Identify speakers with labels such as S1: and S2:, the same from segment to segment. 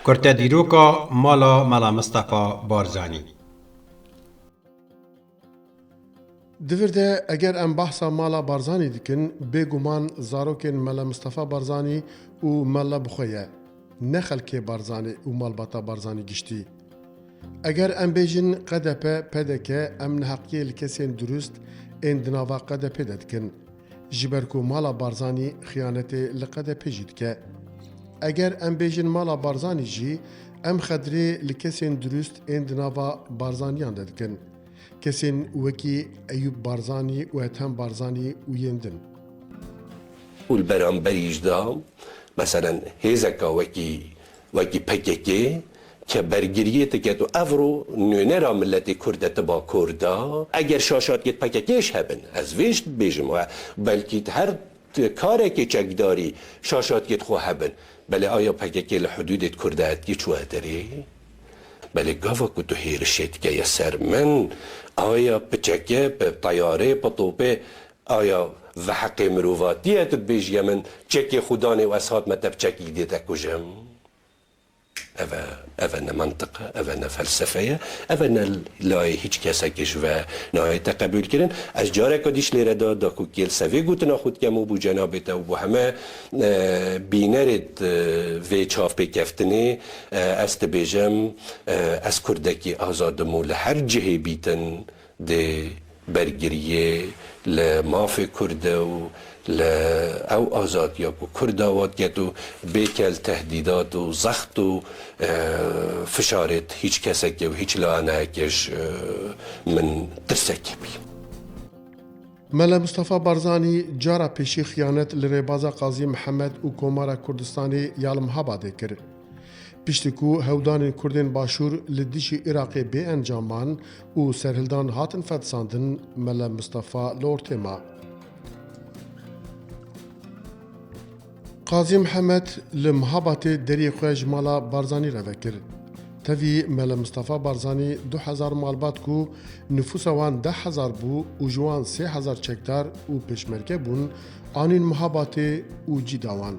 S1: کرته دیروکا مالا مصطفى بارزانی.
S2: دورده اگر ام بحثا مالا بارزانی دیکن بگومان زاروکن ملا مصطفى بارزانی و ملا بخویه نه خلک بارزانی و مالباتا بارزانی گشتی. اگر ام بیجن قدپه پدکه ام نحقیه لکسین درست اندناوا قدپه ددکن. جبرکو مالا بارزانی خیانت لقدپه جیدکه. اگر ام بیجن مالا بارزانی جی ام خدری لکسین درست اندناوا بارزانیان ددکن. کسین وکی ایوب بارزانی و اتهم بارزانی و یندن.
S3: والبرام بريج دا مثلا هيزكا وكي بكيكي كبرجريت كاتو افرو نيرا ملتي كردة تبا كردا اگر شاشات كت بكيكيش هبن از ويش بيجم بلكي هر كاركي چكداري شاشات كت خو هبن بل آيا بكيكي لحدود كردة كي چو هدري بل قاوا كتو هيرشيت كي يسر من آيا بچكي بطياري بطوبي آیا و حق مروفاتیت بیجی من چکی خدانه و اسهات متب چکی دیده کجم اوه نه منطقه اوه نه فلسفه اوه نه لای هیچ کسی کش و نهایت قبول کردن از جاره کدیش لیره دا که کل سوی گوتنا خود کمو بو جنابت و بو همه بینرد وی چاف بکفتنی است بیجم از کردکی آزادمو لحر جهی بیتن ده برگریه لمافی کرده و او آزاد یا کردوات گتو بیکل تهدیدات و زخط و فشارت هیچ کسی که و هیچ لانه کش من ترسکی بی.
S2: ملا مصطفى بارزانی جارا پیشی خیانت لربازا قاضی محمد و کومارا کردستانی یالم هاباده کرد. پشتکو هودان کردین باشور لدیشی عراقی بی انجامان و سرهلدان هاتن فدساندن ملا مصطفى لورتما. قاضی محمد لمحابات دری خوش مالا بارزانی رو وکر. تاوی ملا مصطفى بارزانی 2000 مالبات کو نفوس وان 10,000 بو و جوان 3000 چکدار و پشمرکه بون آنین محابات و جیداوان.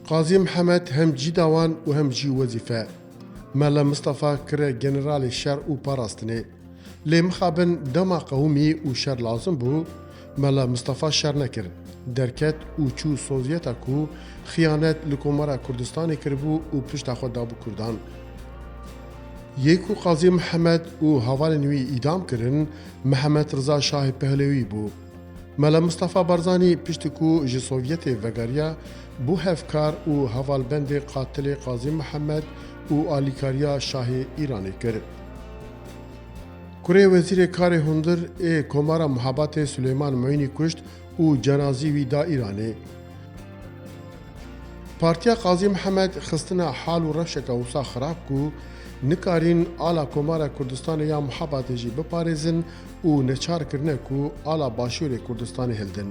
S2: قاضی محمد هم جی داوان و هم جی وظیفه. ملا مصطفى کره جنرال شر و پاراستنه. لی مخابن دما قومی و شر لازم بو ملا مصطفى شر نکر. درکت و چو سوزیتا کو خیانت لکومارا کردستانی کربو و پشت خود دابو کردان. یکو قاضی محمد و حوال نوی ایدام کرن محمد رضا شاه پهلوی بو. ملا مصطفى بارزانی پشتکو جی سوویت وگاریا بو هفکار و حوالبند قاتل قاضی محمد و آلیکاریا شاه ایرانی کرد. کره وزیر کار هندر کومارا محبت سلیمان معینی کشت و جنازی ویدا ایرانی. پارتیا قاضی محمد خستنا حال و رفشک اوسا خراب کو نکارین آلا کومارا کردستان یا محبت جی بپارزن و نچار کرنه کو آلا باشور کردستان هلدن.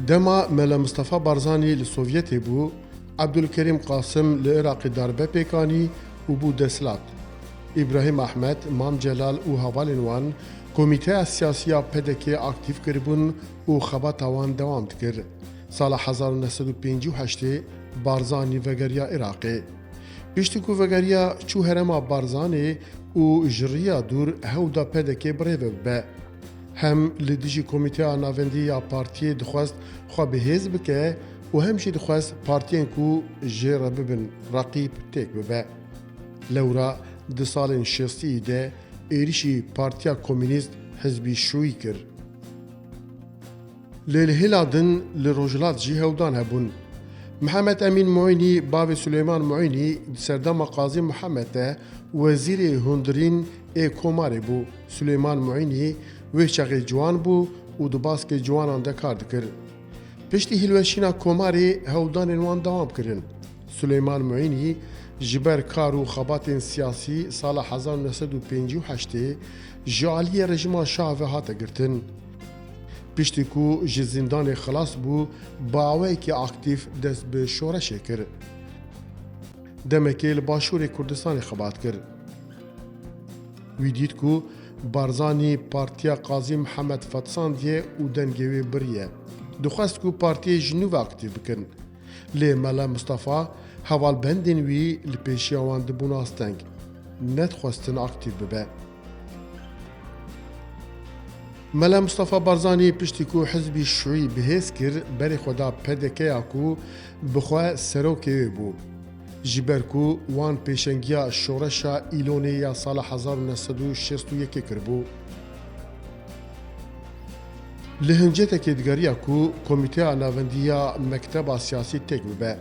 S2: دما ملا مصطفى بارزانی لسوویتی بو عبدالکریم قاسم لعراقی دربه پیکانی و بو دسلات. ابراهیم احمد، مام جلال و حوالینوان کمیته سیاسی پدکی اکتیف کربون و خبات وان دوام دکر. سال 1958 بارزانی وگریا عراقی. پشتکو وگریا چو هرما بارزانی و جریا دور هودا پدکی بریو به. هم لدیجی کمیته ناوندی یا پارتی دخواست خواه به حزب که و همشی دخواست پارتین کو جیره ببن رقیب تک ببه. لورا ده سال 60 ده ایریشی پارتیا کمونیست حزبی شوی کر. لیل دن لروجلات جی هودان هبون. محمد امین معینی باو سلیمان معینی سردام قاضی محمد وزیر هندرین کوماری بو. سلیمان معینی ویچاقی جوان بو و دو که جوانان ده کار دکر. پشتی هلوشینا کوماری هودان وان دوام کرن. سلیمان معینی جبر کار و خبات سیاسی سال 1958 جعالی رژیم شاه و هاته گرتن. پشتی کو زندان خلاص بو باوی که اکتیف دست به شورش کرد. دمکی لباشور کردستان خبات کرد. وی دیت کو بارزانی پارتیا قاضی محمد فتساندیه و دنگوی بریه دخواست کو پارتی جنوب اکتیو بکن لی ملا مصطفى هوال بندین وی لپیشیوان دبون آستنگ ندخواستن اکتیو ببه ملا مصطفى بارزاني پشتی کو حزبی شیوعی بهیز کر بری خدا پدکه کو بخواه سروکه بو جبر کو وان پیشنگیا شورشا ایلونی یا سال 1961 کربو لهنجته که دگریا کو کمیته ناوندیا مکتب سیاسی تک ببه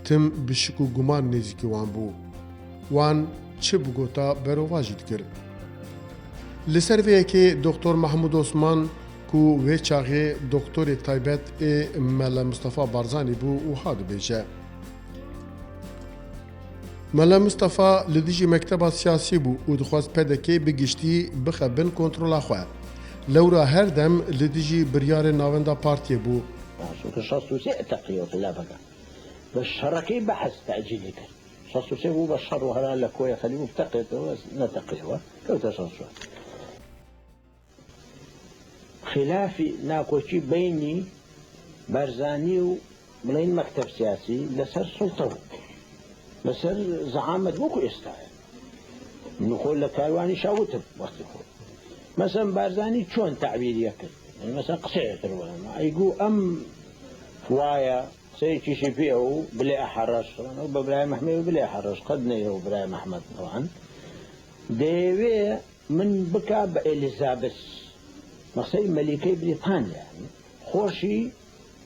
S2: تم بشکو گمان نزیکی وان بو وان چه بگوتا برواجید کرد لسر وی که دکتر محمود عثمان کو وی چاغه دکتر تایبت ملا مصطفى بارزانی بو و هاد بیجه ملا مصطفى لدیجی مکتب سیاسی بو و دخواست پدکی بگشتی بخبن کنترول خواه لورا هر دم لدیجی بریار ناوندا پارتی بو
S4: شخص تقي في اللعبة بالشركي بحث تأجيلي شخص هو بشر وهلا لكوية خليه مفتقد نتقيه كيف تشخص خلافي ناكوشي بيني بارزاني وملايين مكتب سياسي لسر سلطة لسر زعامة بوكو يستاهل نقول لك ايواني شاوتب وقت يقول مثلا بارزاني شلون تعبير يكل يعني مثلا قصير يقول ام فوايا سيكي شي فيه بلا احرش بلا محمد بلا احرش قد نيو بلا محمد طبعا ديوي من بكا بإليزابيث مصري ملكي بريطانيا يعني خوشي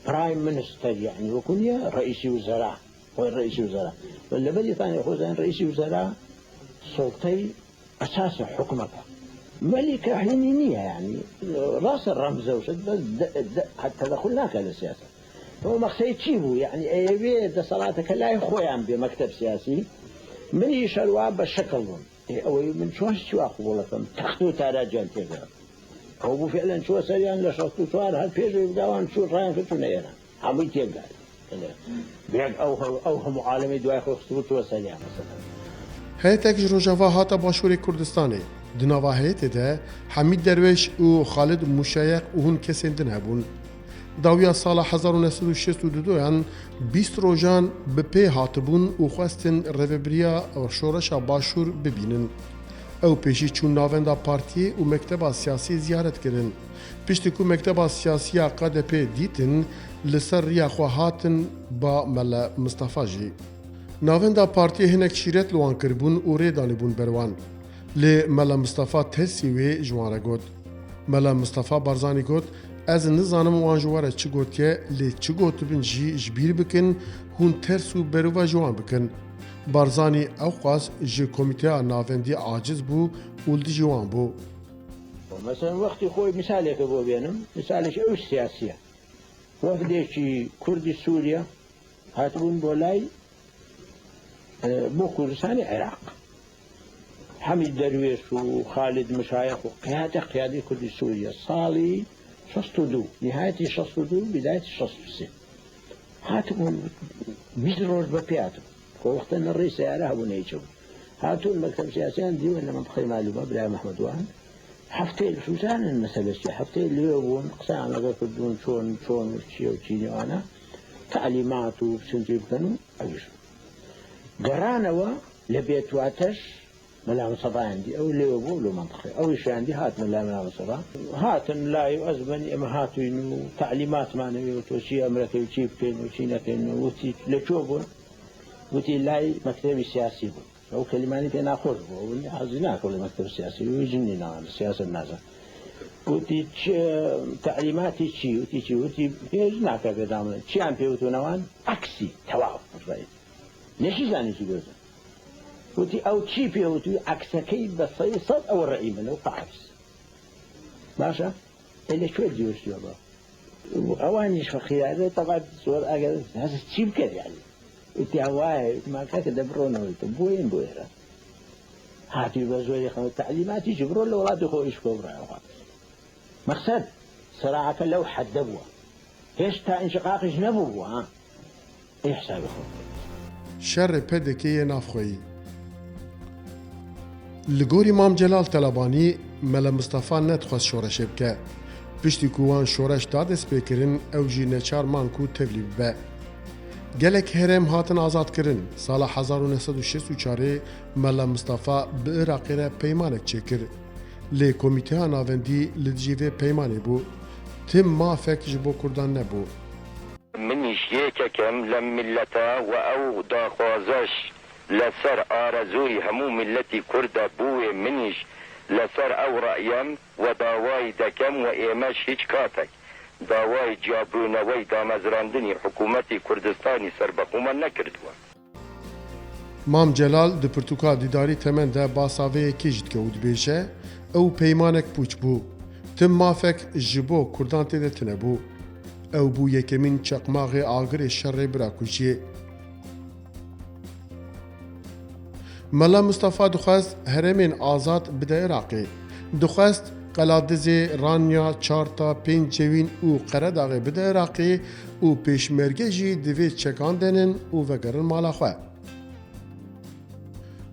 S4: برايم منستر يعني وكنيا رئيس وزراء هو رئيس وزراء ولا بريطانيا خوزان رئيس وزراء سلطي اساس حكمتها ملكة حنينية يعني راس الرمز وشد حتى دخلناك للسياسة هو مخسي تشيبو يعني ايبي ده صلاتك لا خويا بمكتب سياسي من يشلوا بالشكل او من شو اقولكم تختو تراجع كذا هو فعلا شو سريان لشخصو سؤال هل فيجو يبداوان شو رايان في تنينا عميت يقال بيق اوهم عالمي دواي خصوصو تو سريان مثلا
S2: هیتک جروجاوا هاتا باشور کردستانه دناوا هیت ده حمید درویش و خالد مشایق و هون کسیندن هبون داویا سال 1962 یان 20 روزان به پی هاتبون و خواستن روبریا و شورش باشور ببینن او پیشی چون ناوندا پارتی و مکتب سیاسی زیارت کردن پشتی کو مکتب سیاسی قدپ دیتن لسر ریا خواهاتن با ملا مصطفى جی ناوندا پارتی هنک شیرت لوان کربون و ریدانی بون بروان لی ملا مصطفى تسیوی جوانه گود ملا مصطفى بارزانی گود از نزانم وان جواره چی گوتیه لی چی گوت بن جی جبیر بکن هون ترسو برو جوان بکن بارزانی او خواست جی کمیته ناوندی عاجز بو ولدی جوان بو
S4: مثلا وقتی خوی مثالك بو بينهم مثالش او سياسية وفديشي كردي سوريا هاتبون بولاي بو كردستاني عراق حميد درويش وخالد مشايخ قيادة كردي سوريا صالي 62 نهاية 62 بداية 66 هاتبون مزروج ببياتهم وقتنا الرئيس سيارة أبو نيجو هاتوا المكتب السياسي عندي ولا منطقة معلومة بلا محمد وان حفتين شو سان المسألة شيء حفتين اللي يبون قسام لقى كدون شون وشي وشي وانا تعليمات وسنتي كانوا أيش قرانا لبيت واتش ملا مصطفى عندي أو اللي يبوا له منطقة أو إيش عندي هات ملا مصطفى هات لا يؤذبني أما هاتوا إنه تعليمات معنوية وشي أمريكا وشي فين وشي نكين وشي لشوفون وتي لاي مكتب السياسي بو أو كلماني كنا أخذ بو واللي عايزين كل مكتب السياسي ويجني نعم السياسة النازل وتي تعليماتي شيء وتي يجنا كذا شيء عم بيوتو نوان عكسي توافق رأي ليش زاني شو جوزه وتي أو شيء بيوتو عكسكي بس صد أو الرأي منه قاعس ماشى اللي شو الجيوش يابا أوانيش فخيار طبعا صور أجل هذا شيء كذا يعني إنتي هواي ما كانت دبرونه بوين بويرة هاتي بزوري خمس تعليمات يجبرون لو رادوا خو إيش كبرى مقصد صراحة لو حدبوا إيش تا انشقاق جنبوا ها إيه حسابي خو
S2: شر پدکی نافخویی لگوری مام جلال طلبانی ملا مصطفی ندخواست شورش بکه. پشتی کوان شورش دادست بکرن او جی نچار مان کو تبلیب به. گلک هرم هاتن آزاد کرن سال 1964 ملا مصطفى بعراقی را پیمانک چکر لی کمیته ناوندی لدجیوه پیمانه بو تم ما فک جبو کردان نبو
S5: منیش یککم لملتا و او داخوازش لسر آرزوی همو ملتی کرد بوی منیش لسر او رأیم و داوای دکم و ایمش هیچ کاتک داوای جابرونوی دامزراندنی حکومتی کردستانی سربخوما نکردوه.
S2: مام جلال د پرتوکا دیداری تمن ده باساوه کیجد که اود بیشه او پیمانک پوچ بو تم مافک جبو کردان تیده تنبو او بو یکمین چقماغ آگر شر برا کشیه. ملا مصطفى دخواست هرمین آزاد بده عراقی دخواست قلادز رانیا چارتا پین جوین او قرداغ بده عراقی او پیشمرگه جی دوی چکان دنن او وگرن مالا خواه.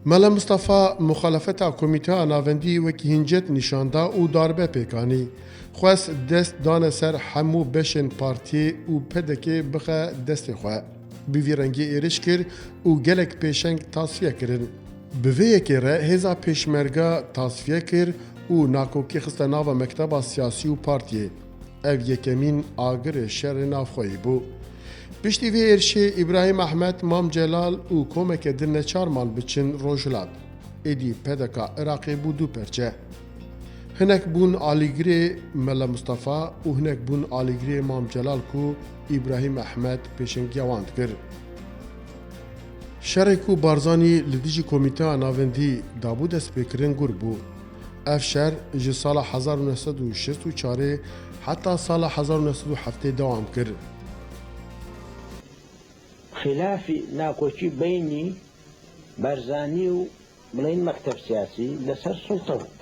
S2: ملا مصطفى مخالفتا کمیته ناوندی وکی هنجت نشانده او داربه پیکانی خواست دست دانه سر همو بشن پارتی او پدکه بخه دست خواه بوی رنگی ایرش کر او گلک پیشنگ تصفیه کرن بوی یکی ره هزا پیشمرگه تصفیه کر او ناکوکی خسته ناو مکتبا سیاسی و پارتیه او یکمین آگر شر نافخوی بو. پشتی وی ارشی ابراهیم احمد مام جلال او کومک دن چارمان بچن روجلات ایدی پدکا عراقی بو دو پرچه هنک بون آلیگری ملا مصطفى و هنک بون آلیگری مام جلال کو ابراهیم احمد پیشنگی واند کر. شرکو بارزانی لدیجی کمیته ناوندی دابو دست بکرن گر بو. اف شر جی سال 1964 حتی سال 1907 دوام کرد.
S4: خلافی ناکۆچی بینی بارزانی و بڵین مەکتەب سیاسی لەسەر سوڵتە بوو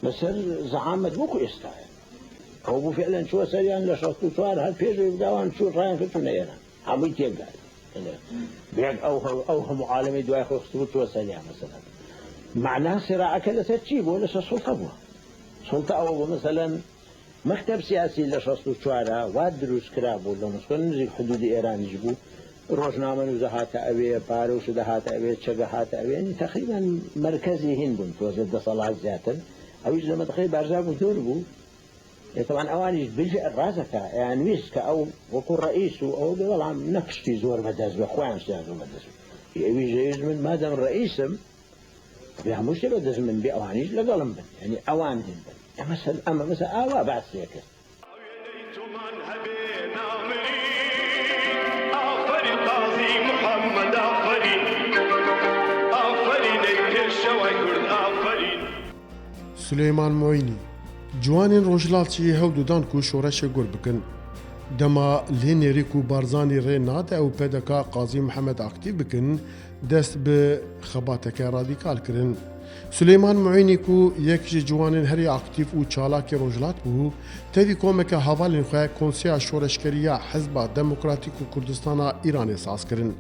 S4: لەسەر زەعامەت وەکو ئێستاە ئەو بوو فعلەن چوە سەریان لە 64 هەر پێشەوەی بداوان چوو ڕایان کردوونە ئێران هەمووی تێگات بێک ئەو هەموو عالەمی دوای خۆی خستبوو چوە سەریان مەسەلەن معنا سێراعەکە لەسەر چی بووە لەسەر سوڵتە بووە سوڵتە ئەوە بوو مەسەلەن مەکتەب سیاسی لە 64 وا دروست کرا بوو لە مسکۆ نزیک حدودی ئێرانیش بوو ڕۆژنامە نووزە هاتە ئەوێ پارۆشدا هاتە ئەوێ چەگە هاتە ئەوێنی تقریبا مرکزی هین بوون تۆزە دەسەڵات زیاتر ئەویش لە مەدخەی بارزا بوو دۆر بوو طبعا ئەوانیش بژێ ڕازەکە ئەیان ویست کە ئەو وەکو ڕئیس و ئەو بەڵام نەپشتی زۆر بەدەست بە خۆیان شتیان زۆر بەدەست ئەویش دەویست من مادەم ڕئیسم بێ هەموو شتێ بەدەست من بێ ئەوانیش لەگەڵم بن یعنی ئەوان هین بن ئەمە مەسە ئاوا باسیە کرد.
S2: سليمان معيني جوانين روجلاتي هودو دانكو شورش gur bikin dema lênerî ku barzanî rê nade ew pedeka Qazî Mihemed aktiv bikin dest bi xebateke radîkal kirin. Süleyman Muînî ku yek ji ciwanên herî aktiv û çalakê rojlat bû tevî komeke havalên xwe Konseya Şoreşkeriya Hizba Demokratîk û Kurdistana Îranê saz kirin.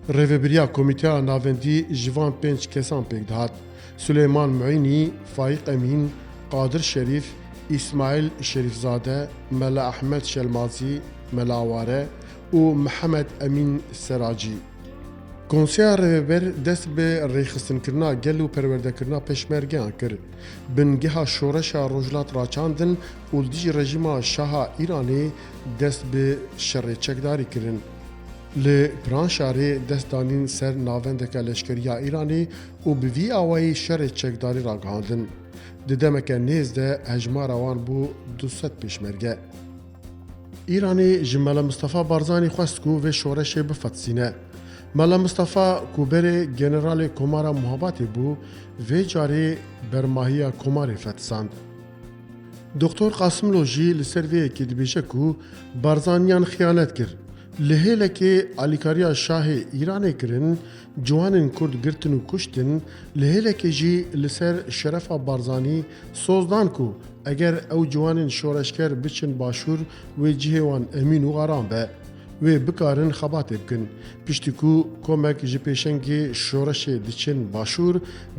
S2: Rêveberiya Komîteya Navendî ji van 5 kesan pêk dihat. Süleyman Muînî, Faîq Emîn, Qadir Şerîf, İsmail Şerîfzade, Mela Ahmed Şelmazî, Mela Aware û Mihemed Emîn Seracî. Konseya Rêveber dest bi rêxistinekirina gel û perwerdekirina peşmergeyan kir. Bingeha şoreşa rojlat raçandin û li dijî rejîma Şaha Îranê dest bi şerê çekdarî kirin. Li Piranşarê destdanîn ser navendeka leşkeriya Îranê û bi vî awayî şerê çekdarî ragihandin. Di demeke nêz de hejmara wan bû 200 pêşmerge. Îranê ji Mela Mustafê Barzanî xwest ku vê şoreşê bifetsîne. Mela Mustafê ku berê generalê Komara Muhabatê bû, vê carê bermahiya Komarê fetisand. Doktor Qasımlo jî li ser vê yekê dibêje ku Barzaniyan xiyanet kir. Li hêlekê alîkariya Şahê Îranê kirin, ciwanên Kurd girtin û kuştin, li hêlekê jî li ser şerefa Barzanî sozdan ku eger ew ciwanên şoreşker biçin başûr wê cihê wan emîn û aram be. wê bikarin xebatê bikin piştî ku komek ji pêşengê şoreşê diçin başûr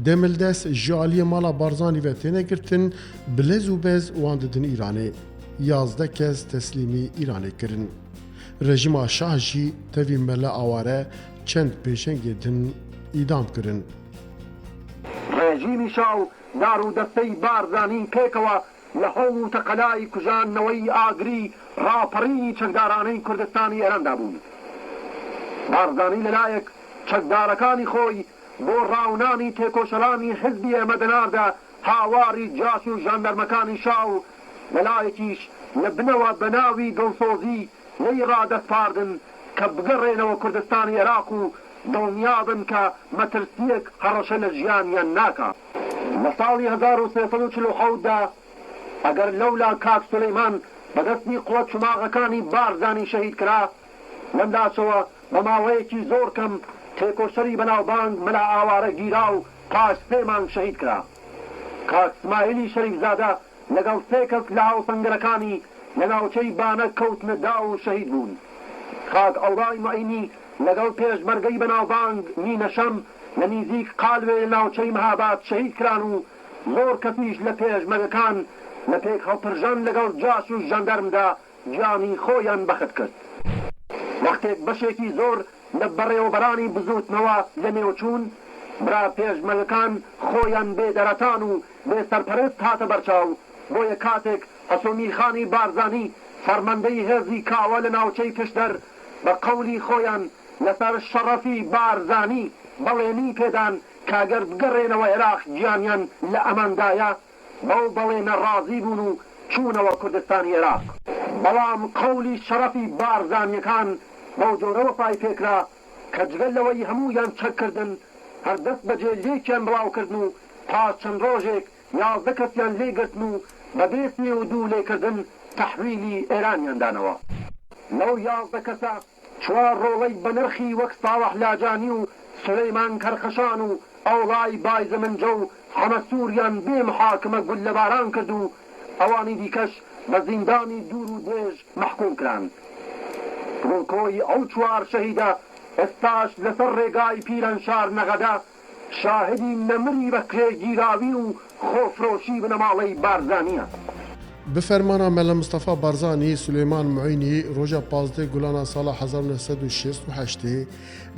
S2: demildest ji aliyê mala Barzanî ve têne girtin bi lez û bez wan didin Îranê 11 kes teslîmî Îranê kirin. Rejîma Şah jî tevî mele aware çend pêşengê din îdam kirin.
S6: رژیمی شاو دار و دەستەی بارزانی پێکەوە لە هەموو تەقەلای کوژانەوەی ئاگری ڕاپەڕینی چەکدارانەی کوردستانی ئێراندا بوون. بارزانی لەلایەک چەکدارەکانی خۆی بۆ ڕاونانی تێکۆشەڵانی حزبی ئێمەدەناردا هاواری جاش و ژاندەرمەکانی شاو لەلایەکیش لە بنەوە بە ناوی دڵسۆزی لەی ڕادەسپاردن کە بگەڕێنەوە کوردستانی عێراق و دڵنیابن کە مەترسیەک هەڕەشە لە ژیانیان ناکات. لە ساڵی 1347دا ئەگەر لەولا کاک سولەیمان بەدەستی قووەت شماغەکانی بارزانی شەهید کرا لەمداشەوە بە ماوەیەکی زۆر کەم تێکۆشەری بەناوبانگ مەلا ئاوارە گیرا و پاش 3 مانگ شەهید کرا. کاک اسماعیلی شەریفزادە لەگەڵ 3 کەس لە هاوسەنگەرەکانی لە ناوچەی بانە کەوتنە دا و شەهید بوون. کاک ئەوڵای مەعینی لەگەڵ پێشمەرگەی بەناوبانگ نینە شەم لە نزیک قالوێ لە ناوچەی مەهاباد شەهید کران و زۆر کەسیش لە پێشمەرگەکان لە پێک هەڵپرژان لەگەڵ جاش و ژەندەرمدا گیانی خۆیان بەخت کرد. وەختێک بەشێکی زۆر لە بەڕێوەبەرانی بزوتنەوە لە نێوچوون برا پێشمەرگەکان خۆیان بێدەرەتان و بێسەرپەرست هاتە بەرچاو بۆیە کاتێک حەسومی خانی بارزانی فەرمەندەی هێزی کاوە لە ناوچەی پشدەر بە قەولی خۆیان لەسەر شەڕەفی بارزانی بەڵێنی پێدان کاگەر بگەڕێنەوە عێراق گیانیان لە ئەمەندایە بەو بەڵێنە ڕازی بوون و چوونەوە کوردستانی عێراق. بەڵام قەولی شەڕەفی بارزانیەکان بەو جۆرەوە پای پێکرا کە جگەل لەوەی هەموویان چەککردن هەردەست بەجێ لێکیان بڵاوکردن و تا چەند ڕۆژێک 11 کەسیان لێگرتن و بەبێستی و دوو لێکردن تەحویلی ئێرانیان دانەوە. لەو 11 کەسە 4 ڕۆڵەی بە نرخی وەک ساوەح لاجانی و سولەیمان کەرخەشان و ئەوڵای بایزەمنجە و هەمە سووریان بێ محاکمە گول لەباران کرد و ئەوانی دیکەش بە زیندانی دوور و درێژ مەحکوم کران. ڕۆکۆی ئەو 4 شەهیدە ئێستاش لەسەر ڕێگای پیرەنشار نەغەدا شاهدی نەمری بە کرێگیراوی و خۆفرۆشی بنەماڵەی بارزانیە.
S2: Bi fermana Mele Mustafa Barzanî Suleyman Muînî roja 15 gulana sala 1968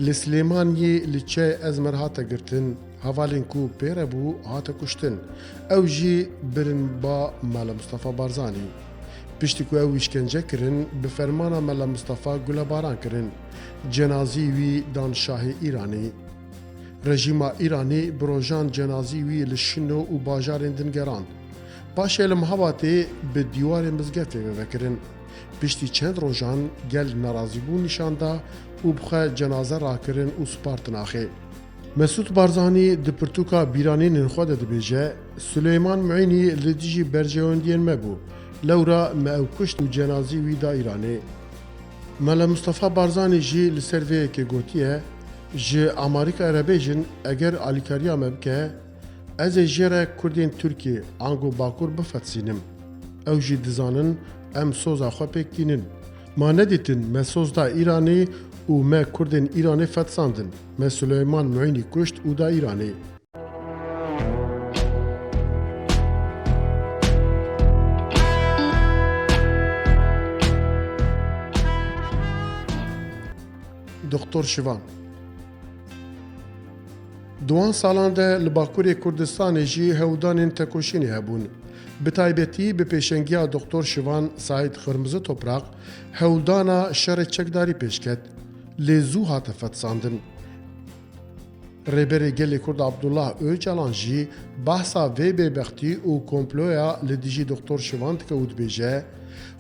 S2: li Silêmaniyê li çê Ezmer hate girtin hevalên ku pêre bû hate kuştin. Ew jî birinba Mele Mustafa Barzanî. Piştî ku ew îşkence kirin bi fermana Mele Mustafa gulebaran kirin. Cenazî wî dan şahê Îranê. Rejîma Îranê bi rojan cenazî wî li Şino û bajarên din gerand. Paşê li Mihabatê bi dîwarê mizgetê ve vekirin. Piştî çend rojan gel nerazîbû nîşanda û bixwe cenaze rakirin û spartin axê. Mesûd Barzanî di pirtûka bîranînên xwe de dibêje, Suleyman Muînî li dijî berjewendiyên me bû. Lewra me ew kuşt û cenazî wî da Îranê. Mele Mustafa Barzanî jî li ser vê yekê gotiye, ji Amerîka erebêjin eger alîkariya me bike, ez ê jêre Kurdên Tirkiyê ango bakur bifetsînim. Ew jî dizanin em soza xwe pêk tînin. Ma nedîtin me sozda Îranê û me Kurdên Îranê fetsandin. Me Suleyman Muînî kuşt û da Îranê. Doktor Şivan Duan salan de li Bakurê Kurdistanê jî hewdanên tekoşînê hebûn. Bi taybetî bi pêşengiya Doktor Şivan Saîd Xirmizi Toprak hewdana şerê çekdarî pêşket. Lê zû hate fetsandin. Rêberê gelê Kurd Abdullah Öcalan jî behsa vê bêbextî û komploya li dijî Doktor Şivan dike û dibêje,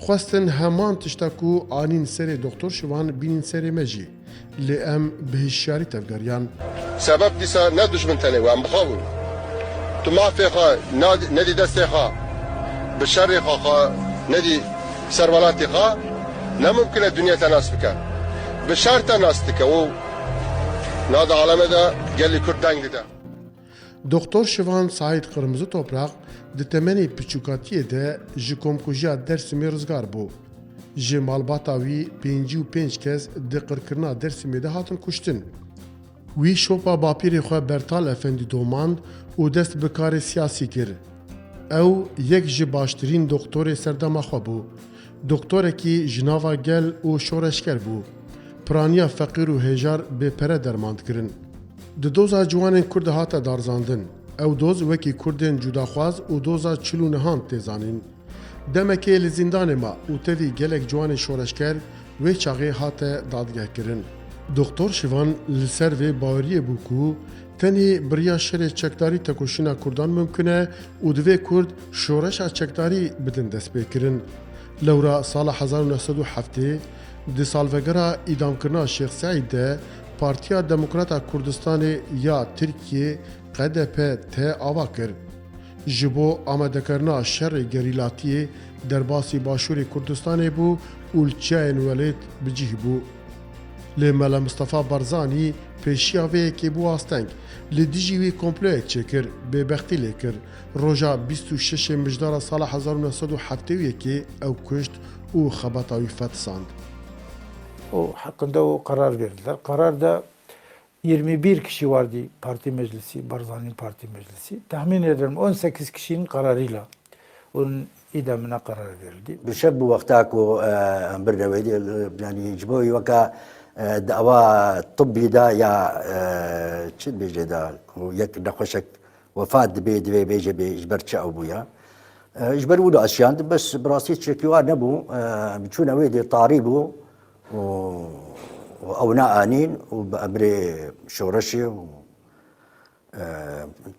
S2: xwestin heman tişta ku anîn serê Doktor Şivan bînin serê me jî. Lê em bi hişyarî tevgeriyan.
S7: Sebep dîsa ne dijmin tenê wan bixwin. Tu mafê xwe nedî destê xwe bi şerê xwe nedî servelatê xwe nemumkin e dunya te nas bike. Bi şer te nas dike û nada aleme de gelî Kurd deng dide.
S2: Doktor Şivan Saîd Xirmizi Toprak di temenê piçûkatiyê de ji komkujiya Dêrsimê rizgar bû. ji malbata wî 55 kes di qirkirina Dêrsimê de hatin kuştin. Wî şopa bapîrê xwe Bertal Efendî domand û dest bi karê siyasî kir. Ew yek ji baştirîn doktorê serdema xwe bû. Doktorekî ji nava gel û şoreşker bû. Piraniya feqîr û hêjar bêpere derman dikirin. Di doza ciwanên Kurd hate darzandin. Ew doz wekî Kurdên cudaxwaz û doza çil û nihan tê zanîn. Demekê li zindanê ma û tevî gelek ciwanên şoreşker wê çaxê hate dadgehkirin. Doktor Şivan li ser vê baweriyê bû ku tenê biriya şerê çekdarî tekoşîna Kurdan mümkün e û divê Kurd şoreşa çekdarî bidin destpêkirin. Lewra sala 1907 di salvegera îdamkirina Şêx Seîd de Partiya Demokrata Kurdistanê ya Tirkiye QDP te ava kir. Ji bo amadekirina şerê gerîlatiyê derbasî başûrê Kurdistanê bû û li çiyayên welêt bicih bû. Lê Mele Mustafa Barzanî pêşiya vê yekê bû asteng. Li dijî wî komployek çêkir, bêbextî lê kir. Roja 26 mijdara sala 1971 ew kuşt û xebata wî fetisand.
S8: O hakkında o karar verdiler. Kararda 21 kişi vardı parti meclisi, Barzani'nin parti meclisi. Tahmin ederim 18 kişinin kararıyla onun idamına karar verildi.
S9: بشب وقتاك وبرنا ويدي يعني جبوي وكا دعوة طبي دا يا شد بيجي دا ويك نخشك وفات دبي بيجي بيجبرتش أبويا جبر ودو أشياء بس براسي شكيوا نبو بتشونا ويدي طاريبو أو ناقانين وبأمري شورشي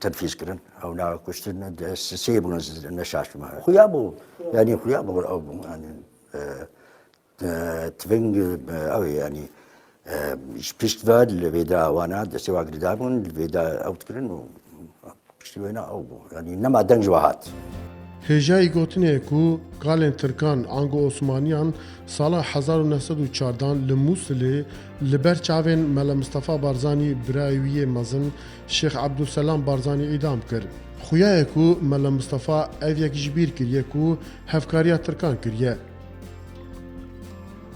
S9: تنفيذ كرن أو نا كشتن سيبون النشاش ما خيابو يعني خيابو يعني تفنج أو يعني بيشت فاد الفيدا وانا سواء قدامون الفيدا أو تكرن وبيشتوينا أو يعني نما دنج واحد
S2: Hêjayî gotinê ku galên Tirkan Ango-Osmaniyan sala 1914 li Musilê li ber çavên Mele Mustafa Barzanî birayê wî yê mezin Şêx Ebdulselam Barzanî îdam kir. Xuyayê ku Mele Mustafa ev yek ji bîr kiriye ku hevkariya Tirkan kiriye.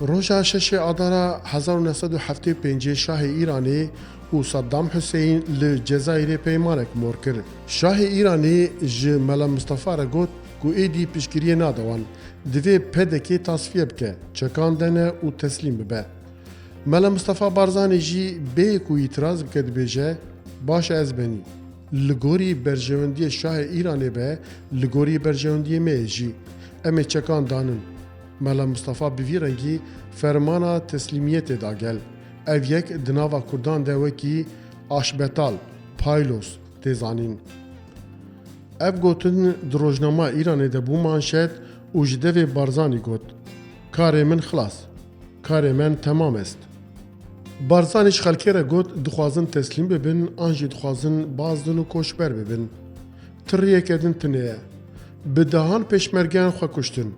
S2: Roja 6 Adara 1975 Şahê Îranê û Saddam Hüseyin li Cezayirê peymanek mor kir. Şahê Îranê ji Mele Mustafa re got ku êdî piştgiriyê nadewan, divê pedekê tasfiye bike, çekan dene û teslîm bibe. Mele Mustafa Barzanî jî bêyê ku îtiraz bike dibêje, baş ez benî. Li gorî berjewendiyê Şahê Îranê be, li gorî berjewendiyê me yê jî. Em ê çekan danin. Mele Mustafa bi vî rengî fermana teslîmiyetê da gel. Ev yek di nava Kurdan de wekî aşbetal, paylos tê zanîn. Ev gotin di rojnama Îranê de bû manşet û ji devê Barzanî got. Karê min xilas, karê min temam est. Barzanî ji xelkê re got dixwazin teslîm bibin an jî dixwazin bazdin û koçber bibin. Tiriyeke din tineye. Bi dehan pêşmergeyan xwe kuştin.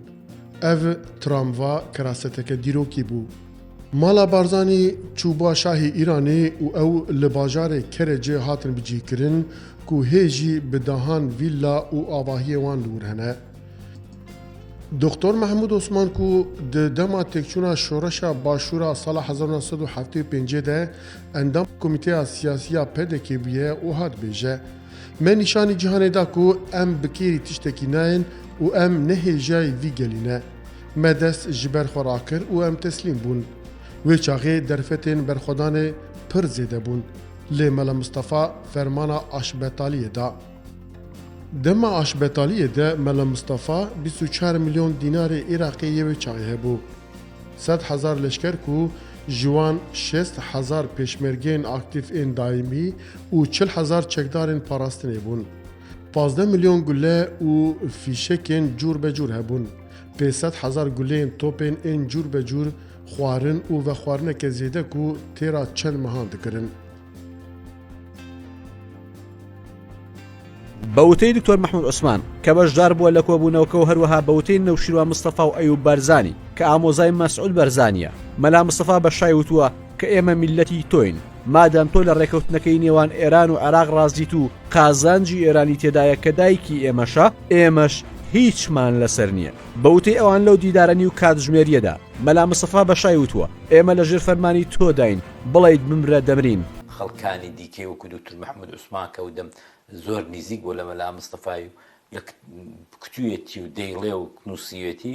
S2: Ev tramva kiraseteke dîrokî bû. Mala Barzanî çûba Şahê Îranê û ew li bajarê Kerecê hatin bicîkirin ku hê jî bi dehan vîlla û avahiyê wan li wir hene. Doktor Mehmûd Osman ku di dema têkçûna şoreşa başûra sala 1975 de endam komîteya siyasiya PDK bûye û hat bêje. Me nîşanî cîhanê da ku em bi kêrî tiştekî nayên û em nehêjayî vî gelî ne. Me dest ji ber xwe rakir û em teslîm bûn. Wê çaxê derfetên berxwedanê pir zêde bûn. Lê Mele Mustafa fermana aşbetaliyê da. Dema aşbetaliyê de Mele Mustafa 24 milyon dînarê Iraqê yê wê çaxê hebû. 100,000 leşker ku ji wan 60,000 pêşmergeyên aktif ên daîmî û 40,000 çekdarên parastinê bûn. 15 milyon gule û fîşekên cûr be cûr hebûn. 500,000 guleyên topên ên cûr be cûr xwarin û vexwarineke zêde ku têra çend mehan dikirin.
S10: بەوتەی دکتۆر محمود عوسمان کە بەشدار بووە لە کۆبوونەوەکە و هەروەها بەوتەی نەوشیروان مستەفا و ئەیوب بەرزانی کە ئامۆزای مەسعود بەرزانیە. مەلا مستەفا بەشای وتووە کە ئێمە میلەتی تۆین، مادام تۆ لە ڕێکەوتنەکەی نێوان ئێران و عێراق ڕازیت و قازانجی ئێرانی تێدایە کە دایکی ئێمەشە، ئێمەش هیچمان لەسەر نییە. بەوتەی ئەوان لەو دیدارەنی و کاتژمێریەدا مەلا مستەفا بەشای وتووە ئێمە لە ژێر فەرمانی تۆداین بڵێیت بمرە دەمرین.
S11: خەڵکانی دیکەی وەکو دکتور محەممەد عوسمان کە ودەم زۆر نزیک بۆ لە مەلا مستەفای و یەک کتوێتی و دەیڵێ و نووسیوێتی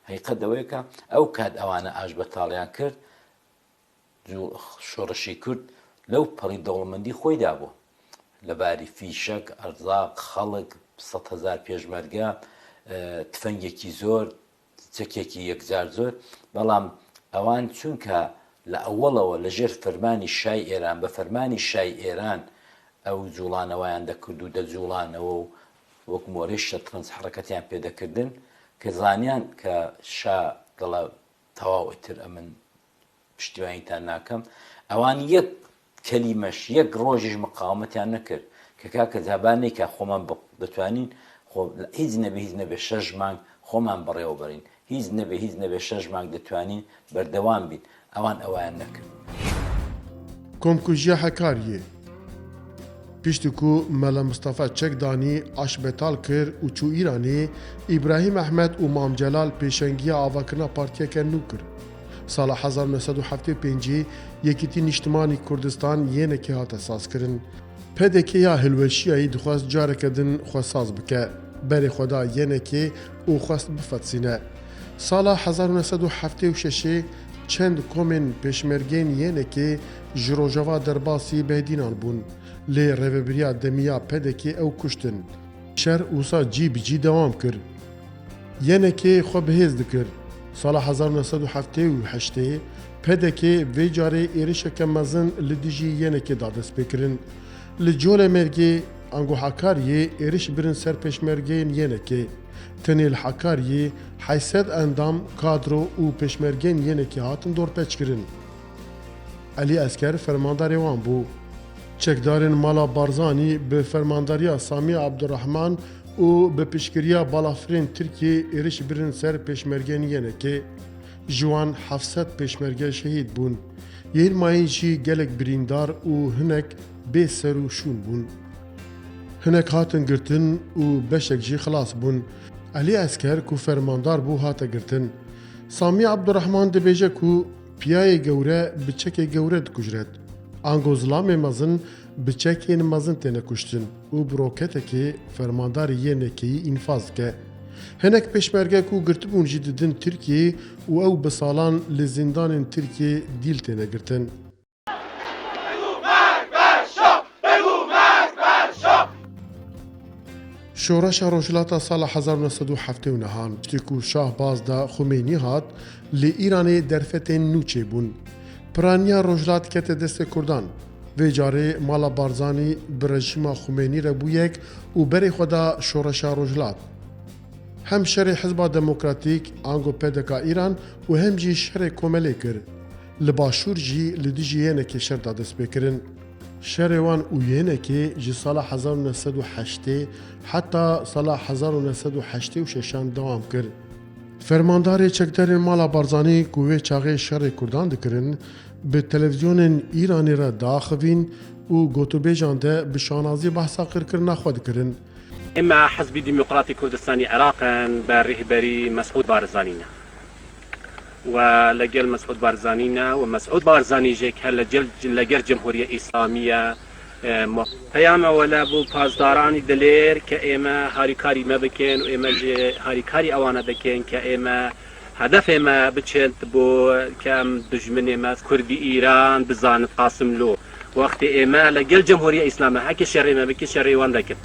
S11: حقیقەتەوەیەکە ئەو کات ئەوانە ئاش بەتاڵیان کرد شۆڕشی کورد لەو پەڕی دەوڵەمەندی خۆیدا بوو لەباری فیشەک ئەرزاق خەڵک 100,000 پێشمەرگە تفەنگێکی زۆر چەکێکی یەکجار زۆر بەڵام ئەوان چونکە لە ئەوڵەوە لە ژێر فەرمانی شای ئێران بە فەرمانی شای ئێران ئەو جوڵانەوەیان دەکرد و دەجوڵانەوە و وەک مۆرەی شەترەنج حرەکەتیان پێدەکردن کە زانیان کە شا دەڵە تەواو ئیتر ئەمن پشتیوانیتان ناکەم ئەوان یەک کەلیمەش یەک ڕۆژیش مقاومەتیان نەکرد کە کاکە جابانەی کە خۆمان دەتوانین هیچ نەبێ 6 مانگ خۆمان بەڕێوە بەرین هیچ نەبێ 6 مانگ دەتوانین بەردەوام بین ئەوان ئەویان نەکرد.
S2: کۆمکوژیە حەکاریە پشتکو مەلا مستەفا چەکدانی ئاشبێتال کرد و چوو ئیرانێ ئیبراهیم ئەحمەد و مام جەلال پێشەنگیە ئاواکردنا پارتیەکە نو کرد. ساڵە 1975 یەکێتی نیشتمانی کوردستان یەنێکی هاتە سازکردن. پێدێکەیە هەلوەشیایی دخواست جارێکەدن خوێساز بکە بەرێ خۆدا یەنێکێ و خواست بفەتسینە. ساڵە 1976 چەند کۆمێن پێشمەرگەین یەنێکێ ji rojava derbaasî bêdînan bûn lê rêveberiya demiya pedekê ew kuştin. Şer wisa cî bi cî dewam kir. Yenekê xwe bihêz dikir. Sala 1978 pedekê vê carê êrişeke mezin li dijî yenekê da destpêkirin. Li colê mergê ango Hakariyê êriş birin ser pêşmergeyên yenekê. Tenê li Hakariyê heysed endam, kadro û pêşmergeyên yenekê hatin dorpêçkirin. Elî Esker fermandarê wan bû. Çekdarên Mala Barzanî bi fermandariya Sami Abdurrahman û bi piştgiriya balafirên Tirkiyê êriş birin ser pêşmergeyên yenekê. Ji wan 700 pêşmerge şehîd bûn. Yên mayîn jî gelek birîndar û hinek bê ser û şûn bûn. Hinek hatin girtin û beşek jî xilas bûn. Elî Esker ku fermandar bû hate girtin. Sami Abdurrahman dibêje ku piyayê gewre bi çekê gewre dikujret. Ango zilamê mezin bi çekên mezin têne kuştin û bi roketekê fermandarê yenekeyî înfaz dike. Hinek pêşmerge ku girtibûn jî didin Tirkiyê û ew bi salan li zindanên Tirkiyê dîl têne girtin. Şoreşa rojhilata sala 1979 tiştî ku Şahbaz da Xumênî hat li Îranê derfetên nû çêbûn. Piraniya rojhilat kete destê Kurdan. Vê carê Mala Barzanî bi rejîma Xumênî re bû yek û berê xwe da şoreşa rojhilat. Hem şerê Hizba Demokratîk ango PDK İran û hem jî şerê Komelê kir. Li başûr jî li dijî yenekê şer da destpêkirin. Şerê wan û yenekê ji sala 1980 heta sala 1986 dewam kir. Fermandarê çekdarên Mala Barzanî ku vê çaxê şerê Kurdan dikirin, bi televizyonên Îranê re daxivîn û gotûbêjan de bi şanazî behsa qirkirina xwe dikirin.
S12: إما حزب ديمقراطي كردستاني عراقا برهبري مسعود بارزانينا ولجل مسعود بارزانينا ومسعود بارزاني جيك هلا لجل جمهورية إسلامية پیام ولا بو پاسدارانی دلیر که ایما هاریکاری ما بکن و ایما هاریکاری آوانا بکن که ایما هدف ما بچند بو کم دجمن ما کردی ایران بزان قاسم لو وقت ایما لجل جمهورية إسلامية هکی شری ما بکی شری وان دکن.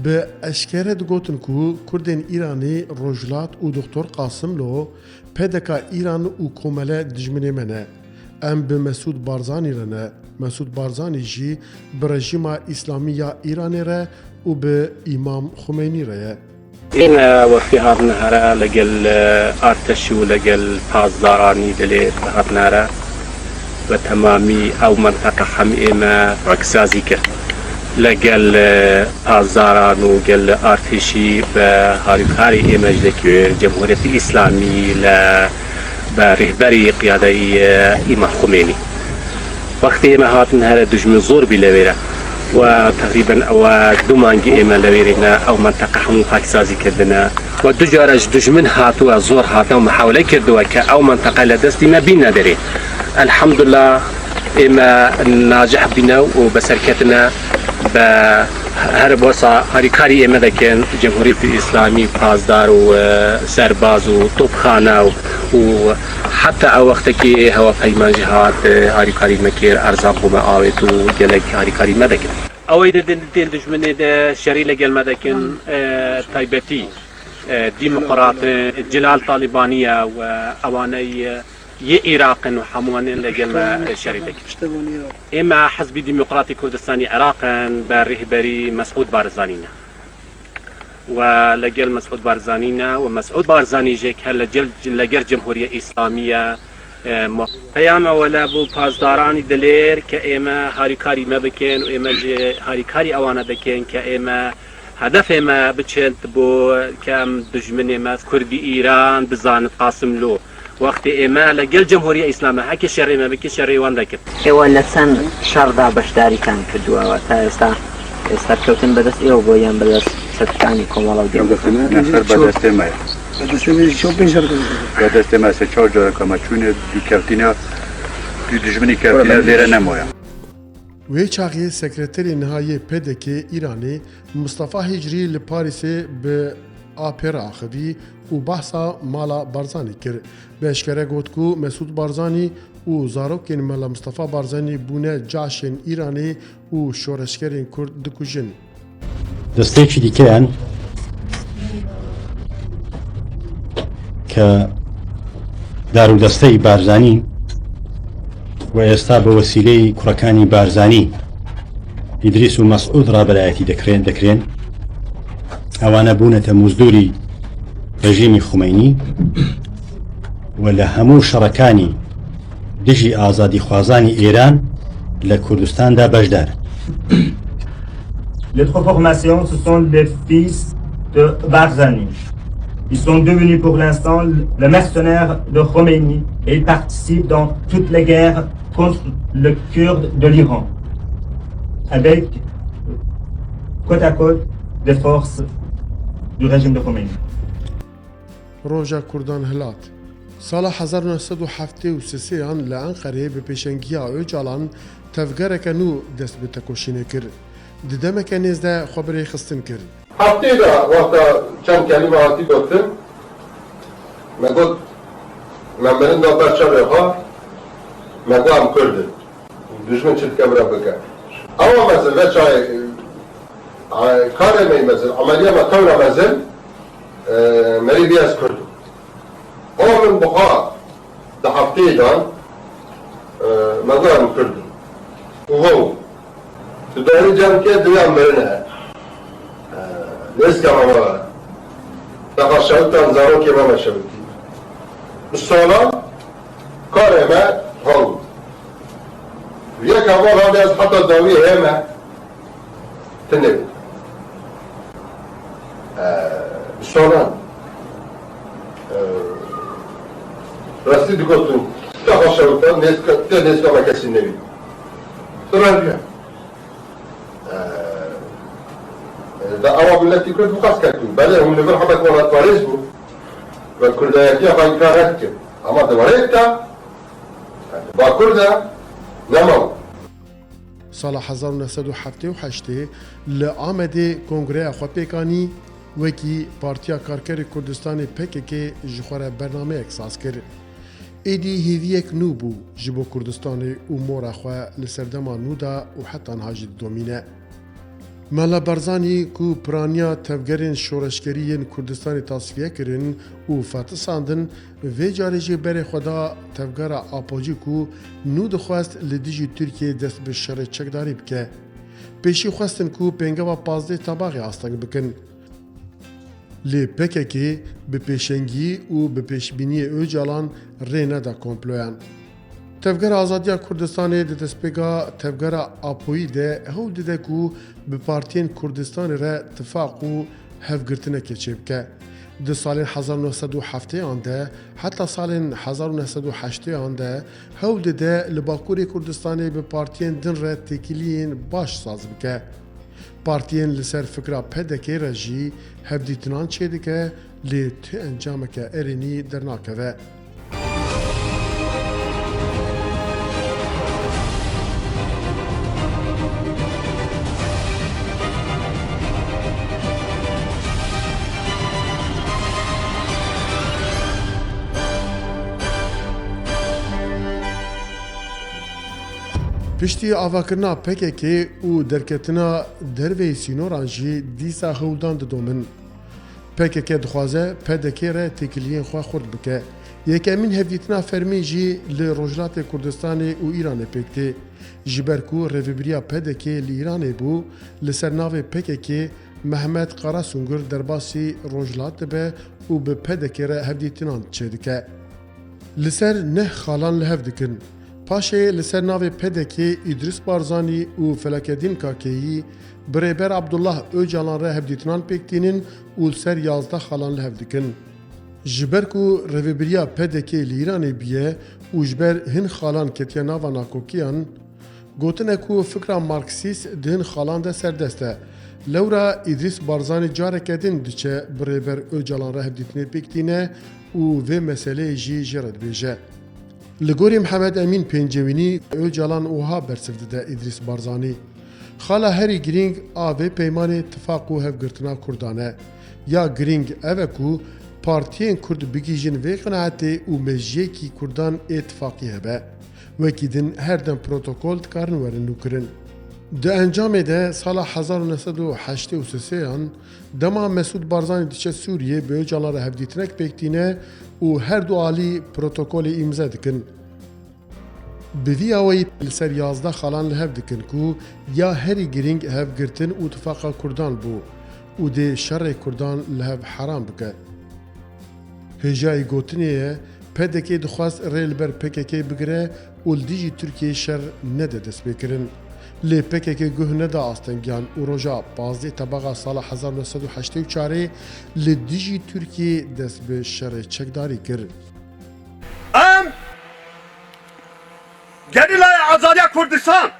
S2: Bi eşkere digotin ku Kurdên Îranê Rojhilat û Doktor Qasim Lo PDK İran û Komele dijminê me ne. Em bi Mesûd Barzanî re ne. Mesûd Barzanî jî bi rejîma İslamî ya Îranê re û bi İmam Xumênî re ye.
S12: إنا وفي هذا النهار لقل أرتش ولقل پازدارانی دلیر هذا النهار وتمامي أو منطقة حمئمة عكسازي كه. لقل پازداران و قل ارتشی به هاریکاری ایمجدکی جمهوریت اسلامی به رهبری قیادی امام خمینی وقتی ما هاتن هر دجمن زور بلویره وتقريبا او دومانجي اما لويرنا او منطقه حمو خاكسازي كدنا ودجارج دجمن هاتوا زور هاتوا محاوله كردوا او منطقه لدستي ما بينا دري الحمد لله اما ناجح بنا وبسركتنا هرب وصا هاريكاري اما دكن جمهوريه الاسلامي بازدار وسرباز وطبخانه وحتى او وقت كي هوا فيما جهات هاريكاري مكير ارزاق وما اويت وجلك هاريكاري مدكن اويد دين دجمني ده شري لقل مدكن تايبتي ديمقراط جلال طالبانيه واواني عراق وحموان لقل شريدك اما حزب ديمقراطي كردستاني عراقا برهبري مسعود بارزانينا ولقل مسعود بارزانينا ومسعود بارزاني جيك هلا لقر جمهورية إسلامية قيامة ولا بو بازداراني دلير كإما هاريكاري ما بكين وإما هاريكاري أوانا بكين كإما هدف ما بتشنت بو كام دجمني ما كردي إيران بزانت قاسم له وقت إما لقل جمهورية إسلامية حكي شري ما بكي شري وان ذكر
S13: ولا سن شردا بشداري كان كدوا وتا استكوتن بدس إيو بويان بدس ستكاني كمالا
S14: نفر بدسته مایا
S15: بدسته شوپین شرکت
S14: بدسته ما سه چهار جور کما چونه دو کارتینا دو دجمنی کارتینا لیره نمایا
S2: وی چاقی سکرتری نهایی پدکی ایرانی مصطفی هجری لپاریسی به آپر آخوی و بحثا مالا بارزانی کرد. به اشکره گوت کو مسعود بارزانی و زاروکین مالا مصطفی بارزانی بونه جاشن ایرانی و شورشگرین کرد دکوژن.
S16: دەستێکی دیکەیان کە دارودەستەی بارزانی و ئێستا بە وەسیلەی کوڕەکانی بارزانی ئیدریس و مەسعود ڕابەلایەتی دەکرێن ئەوانە بوونەتە مزدوری ڕژیمی خومەینی و لە هەموو شەڕەکانی دژی ئازادی خوازانی ئێران لە کوردستاندا بەشدار.
S17: Les trois formations, ce sont les fils de Barzani. Ils sont devenus pour l'instant les mercenaires de Khomeini et ils participent dans toutes les guerres contre le Kurde de l'Iran, avec côte à côte des forces du régime de Khomeini.
S2: روجا كردان هلات سال 1973 لأنقرة بپیشنگیا اوجالان تفگرک نو دست به تکوشینه کرد. ددمك نزدا خبري خستن كر
S7: حطي دا وقتا كم كلمة هاتي قلتن ما قلت من بلن دا برشا ريخا ما قام كردن دجمن شد كبرا بكا اول مثل وشاي كارمي مثل عملية ما كورا مثل مري بياس كردن اول من بقاء دا حطي دا ما قام كردن وهو تداري جام كده دوام برنا نسكا ماما تخشوت تنظروا كما ما شبكي الصلاة كارما هول ويا كمان هذا حتى الدوية هما تنبي الصلاة رصيد قلتن تخشوت نسكا ما كسي النبي ترى بيها ده أول التي كنت مقاس كاتون بله هم نقول حبك ولا تواريزبو والكل ده يجي خاين كاركتر أما دواريتا باكل ده نمو
S2: سال 1978 لآمده کنگره خوابیکانی وکی پارتیا کارکر کردستان PKK جخوره برنامه اکساس کرد. ایدی هیویک نو بو جبو کردستان و مورا خواه لسردما نو دا و حتی نهاجد دومینه. مالا بارزانی کو پرانیا تفگرین شورشگریین کردستانی تصفیه کرن و فاتساندن و جارجی بر خدا تفگر آپاجی کو نو دخواست لدیجی ترکیه دست به شر چکداری بکه. پیشی خواستن کو پنگه و 15 طباقی آستنگ بکن. لی PKK به پیشنگی و به پیشبینی اوجالان رینه دا کمپلویان. تفگر آزادیا کردستان ده دسپیگا تفگر آپویی ده هو دیده کو به پارتین کردستان را اتفاق و هفگرتنه که چه بکه. د سالên 1970 de heta salên 1980 de hewl dide li Bakurê Kurdistanê bi partiyên din re têkiliyên baş saz bike. Partiyên li ser fikra PDK re jî hevdîtinan çê dike lê ti encameke erênî dernakeve. Piştî avakirina PKK û derketina derveyê sînoran jî dîsa hewldan didomin. PKK dixwaze PDK re têkiliyên xwe xurt bike. Yekemîn hevdîtina fermî jî li Rojhilatê Kurdistanê û Îranê pêk tê. Ji ber ku rêveberiya PDK li Îranê bû, li ser navê PKK Mehmet Qarasungur derbasî Rojhilat dibe û bi PDK re hevdîtinan çê dike. Li ser neh xalan li hev dikin. Paşê li ser navê PDK İdris Barzanî û Felekeddîn Kakeyî birêber Abdullah Öcalan re hevdîtinan pêktînin û li ser 11 xalan li hev dikin. Ji ber ku rêveberiya PDK li Îranê biye û ji ber hin xalan ketiye nava nakokiyan, gotine ku fikra Marksîst di hin xalan de serdest e. Lewra İdris Barzanî careke din diçe birêber Öcalan re hevdîtinê pêktîne û vê meseleyê jî jê re dibêje. Li gorî Mihemed Emîn Pêncewînî Öcalan wiha bersiv dide İdris Barzanî. Xala herî girîng a vê peymanê tifaq û hevgirtina Kurdan e. Ya girîng ev e ku partiyên Kurd bigîjin vê qenaetê û mejiyekî Kurdan êtifaqî hebe. Wekî din her dem protokol dikarin werin nûkirin. Di encamê de sala 1983 dema Mesûd Barzanî diçe Sûriyê bi Öcalan re hevdîtinek pêktîne û her du alî protokolê îmze dikin. Bi vî awayî li ser 11 xalan li hev dikin ku ya herî girîng hevgirtin û tifaqa Kurdan bû û dê şerê Kurdan li hev heram bike. Hêjayî gotinê ye PDK dixwast rê li ber PKK bigire û li dijî Tirkiyeyê şer nede destpêkirin. Lê PKK guh neda astengiyan û roja 15 tebaqa sala 1984 li dijî Tirkiyeyê dest bi şerê çekdarî kir.
S6: Em Gerîlaya Azadiya Kurdistan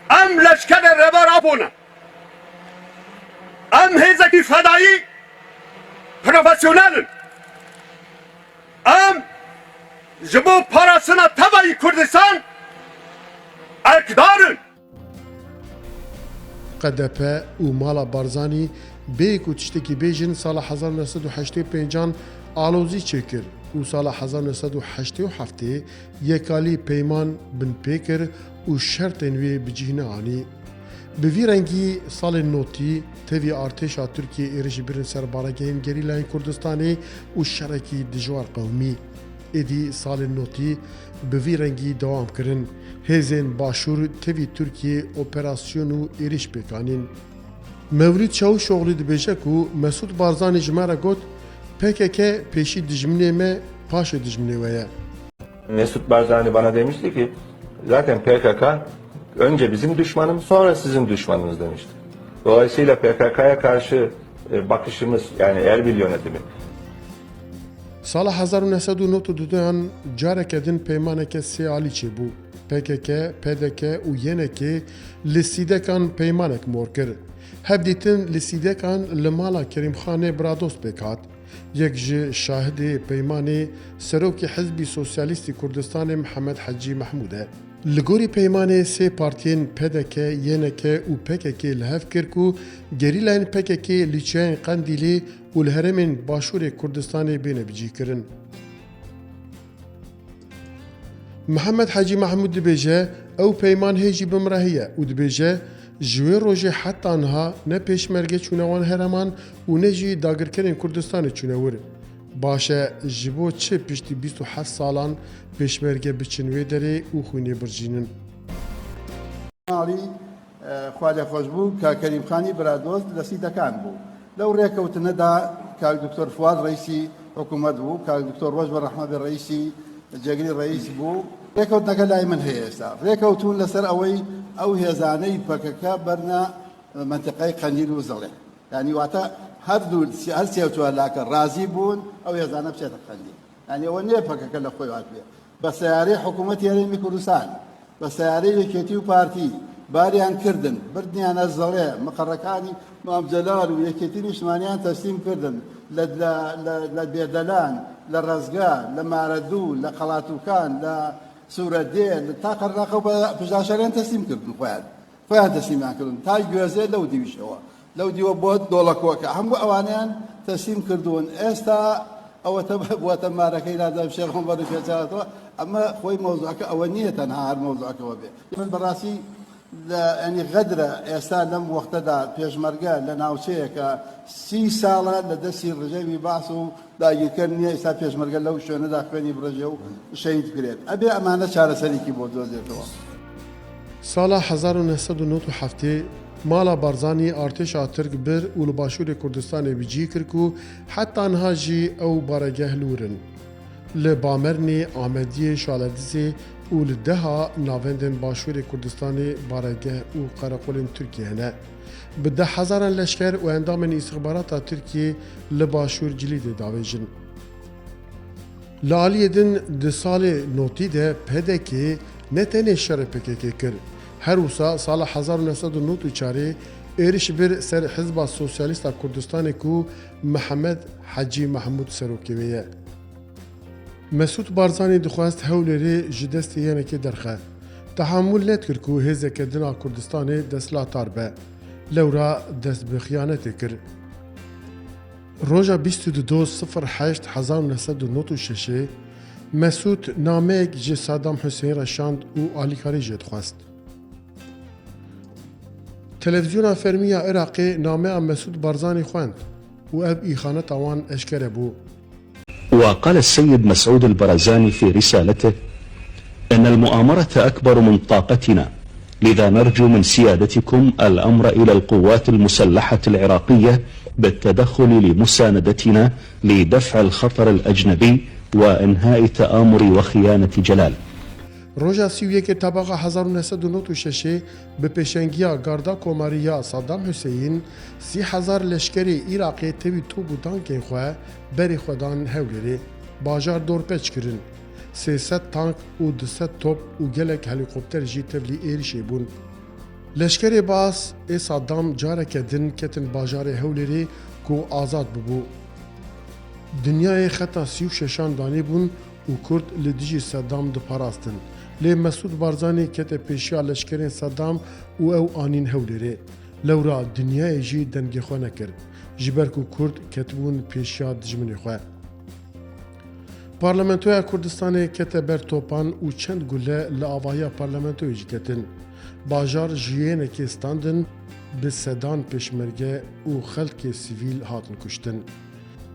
S6: em leşkerê rêber abûne. Em hêzekî fedayî profesyonelin. Em ji bo parasına tevayî Kurdistan ekdarin.
S2: QDP û mala Barzanî bê ku tiştekî bêjin sala 1985 alozî çêkir û sala 1987 yekalî peyman bin pêkir û şertên wê bi cîhne anî. Bi vî rengî salên notî tevî artêşa Tirkiye êrişî birin ser baregehên gerîlayên Kurdistanê û şerekî dijwar qewmî. Êdî salên notî bi vî rengî dewam kirin. Hêzên başûr tevî Tirkiye operasyon û êriş pêkanîn. Mevlîd Çavuşoğlu dibêje ku Mesûd Barzanî ji me re got PKK peşî dijminê me paşê dijminê we ye.
S18: Mesut Barzani bana demişti ki zaten PKK önce bizim düşmanımız sonra sizin düşmanınız demişti. Dolayısıyla PKK'ya karşı bakışımız yani Erbil yönetimi.
S2: Sala 1992 careke din peymaneke sê alî çêbû. PKK, PDK û yenekê li sîdekan peymanek mor kir. Hevdîtin li sîdekan li mala Kerîmxanê Bradost pêk hat. Yek ji şahidê peymanê Serokê Hizbî Sosyalîstî Kurdistanê Mihemed Hecî Mehmûd e. Li gorî peymanê sê partiyên PDK, YNK û PKK li hev kir ku gerîlayên PKK li çiyayên Qendîlê û li herêmên Başûrê Kurdistanê bêne bicîkirin. Mihemed Hecî Mehmûd dibêje ew peyman hêjî bimrehiye û dibêje ji wê rojê heta niha ne pêşmerge çûne wan herêman û ne jî dagirkerên Kurdistanê çûne wir. Baş e ji bo çi piştî 27 salan pêşmerge biçin wê derê û xwînê birjînin.
S19: ماڵی خواجە خۆشببوو کە کەریمخانی برادۆست لە سیدەکان بوو لەو ڕێکەوتنەدا کاک دکتۆر فواد ڕئیسی حکوومەت بوو کاک دکتۆر ڕۆژبەر ڕەحمەتی ڕئیسی جێگری ڕئیس بوو ڕێکەوتنەکە لای من هەیە ئێستا ڕێکەوتون لەسەر ئەوەی ئەو هێزانەی پەکەکە بەرنە منتقەی قەندیل و زەڵێ یعنی واتە هەر سێوتوە لاکە ڕازی بوون ئەو هێزانە بچێتە خەندی ینی ئەوە نێ پەکەکە لە خۆی هات بێ بە سیارەی حکوومەتی هەرێمی کوردستان بە سیارەی یەکێتی و پارتی باریان کردن بردنیانە زەڵێ مقڕەکانی مامجەلال و یەکێتی نیشتمانیان تەسلیم کردن لە بێدەلان لە ڕزگا لە مارەدوو لە قەڵاتوکان لە سوورەدێ تا قەرناقە بە پژاشەریان تەسلیم کردن خۆیان تەسلیمیان کردن تا گوێزێ لەو دیویشەوە لەو دیوە بۆ دۆڵەکۆکە هەموو ئەوانیان تەسلیم کردوون ئێستا ئەوەتە بواتە مارەکەی نادام شێخم بەری پێچاتەوە ئەمە خۆی مۆزوعەکە ئەوە نییە تەنها هەر مۆزوعەکەەوە بێ من بەڕاستی ینی غەدرە ئێستا لەم وەختەدا پێشمەرگە لە ناوچەیەکە 30 ساڵە لە دەستی ڕژەوی باس و داگیرکرد نییە ئێستا پێشمەرگە لەو شوێنەدا خوێنی بڕژێ و شەید کرێت ئەبێ ئەمانە چارەسەرێکی بۆ دۆزێتەوە.
S2: ساڵا 1997 مالا بارزانی ئارتێشا ترک بر û li başûrê Kurdistanê bicî kir ku heta niha jî ew baregeh lûrin. Li Bamernê, Amediyê, Şaledizê û li deha navendên başûrê Kurdistanê baregeh û qerequlên Tirkiye hene. Bi 10,000 leşker û endamên îstixbarata Tirkiye li başûr Cilîdê davêjin. Li aliyê din di salê notî de PDK ne tenê şerê PKK kir. Her wisa sala 1994 êriş bir ser Hizba Sosyalîsta Kurdistanê ku Mihemed Hecî Mehmûd serokê ye. Mesûd Barzanî dixwast Hewlêrê ji destê yenekê derxe. Tehamûl nedkir ku hêzeke dina Kurdistanê destlatar be. Lewra dest bi xiyanetê kir. Roja 22.08.1996 Mesûd nameyek ji Saddam Hüseyin reşand û alîkarî jê dixwast. Televizyona fermiya Iraqê nameya Mesûd Barzanî xwend û ev îxaneta wan eşkere bû.
S20: وقال السيد مسعود البرزاني في رسالته أن المؤامرة أكبر من طاقتنا لذا نرجو من سيادتكم الأمر إلى القوات المسلحة العراقية بالتدخل لمساندتنا لدفع الخطر الأجنبي وإنهاء تآمر وخيانة جلال.
S2: Roja 31 tabaqa 1996 bi pêşengiya garda komariya Saddam Hüseyin 30,000 leşkerê Iraqê tevî top û tankên xwe berê xwe dan Hewlêrê, bajar dorpêç kirin. 300 tank û 200 top û gelek helîkopter jî tevlî êrişê bûn. Leşkerê bas ê Saddam careke din ketin bajarê Hewlêrê ku azad bibû. Dinyayê xeta 36 danî bûn û Kurd li dijî Saddam diparastin. Lê Mesûd Barzanî kete pêşiya leşkerên Saddam û ew anîn Hewlêrê. Lewra dinyayê jî dengê xwe nekir. Ji ber ku Kurd ketibûn pêşiya dijminê xwe. Parlamentoya Kurdistanê kete ber topan û çend gule li avahiya parlamentoyê jî ketin. Bajar jiyênekê standin bi sedan pêşmerge û xelkê sivîl hatin kuştin.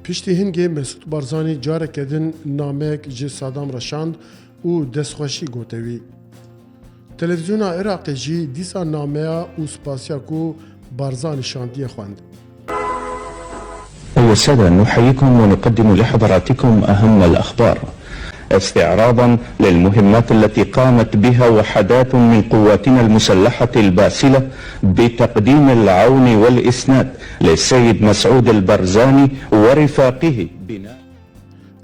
S2: Piştî hingê Mesûd Barzanî careke din nameyek ji Saddam reşand û destxweşî gotewî. Televizyona Iraqê jî dîsa nameya û spasiya ku Barzanî şandiye xwend.
S20: أيها السادة نحييكم ونقدم لحضراتكم أهم الأخبار استعراضا للمهمات التي قامت بها وحدات من قواتنا المسلحة الباسلة بتقديم العون والإسناد للسيد مسعود البرزاني ورفاقه بناء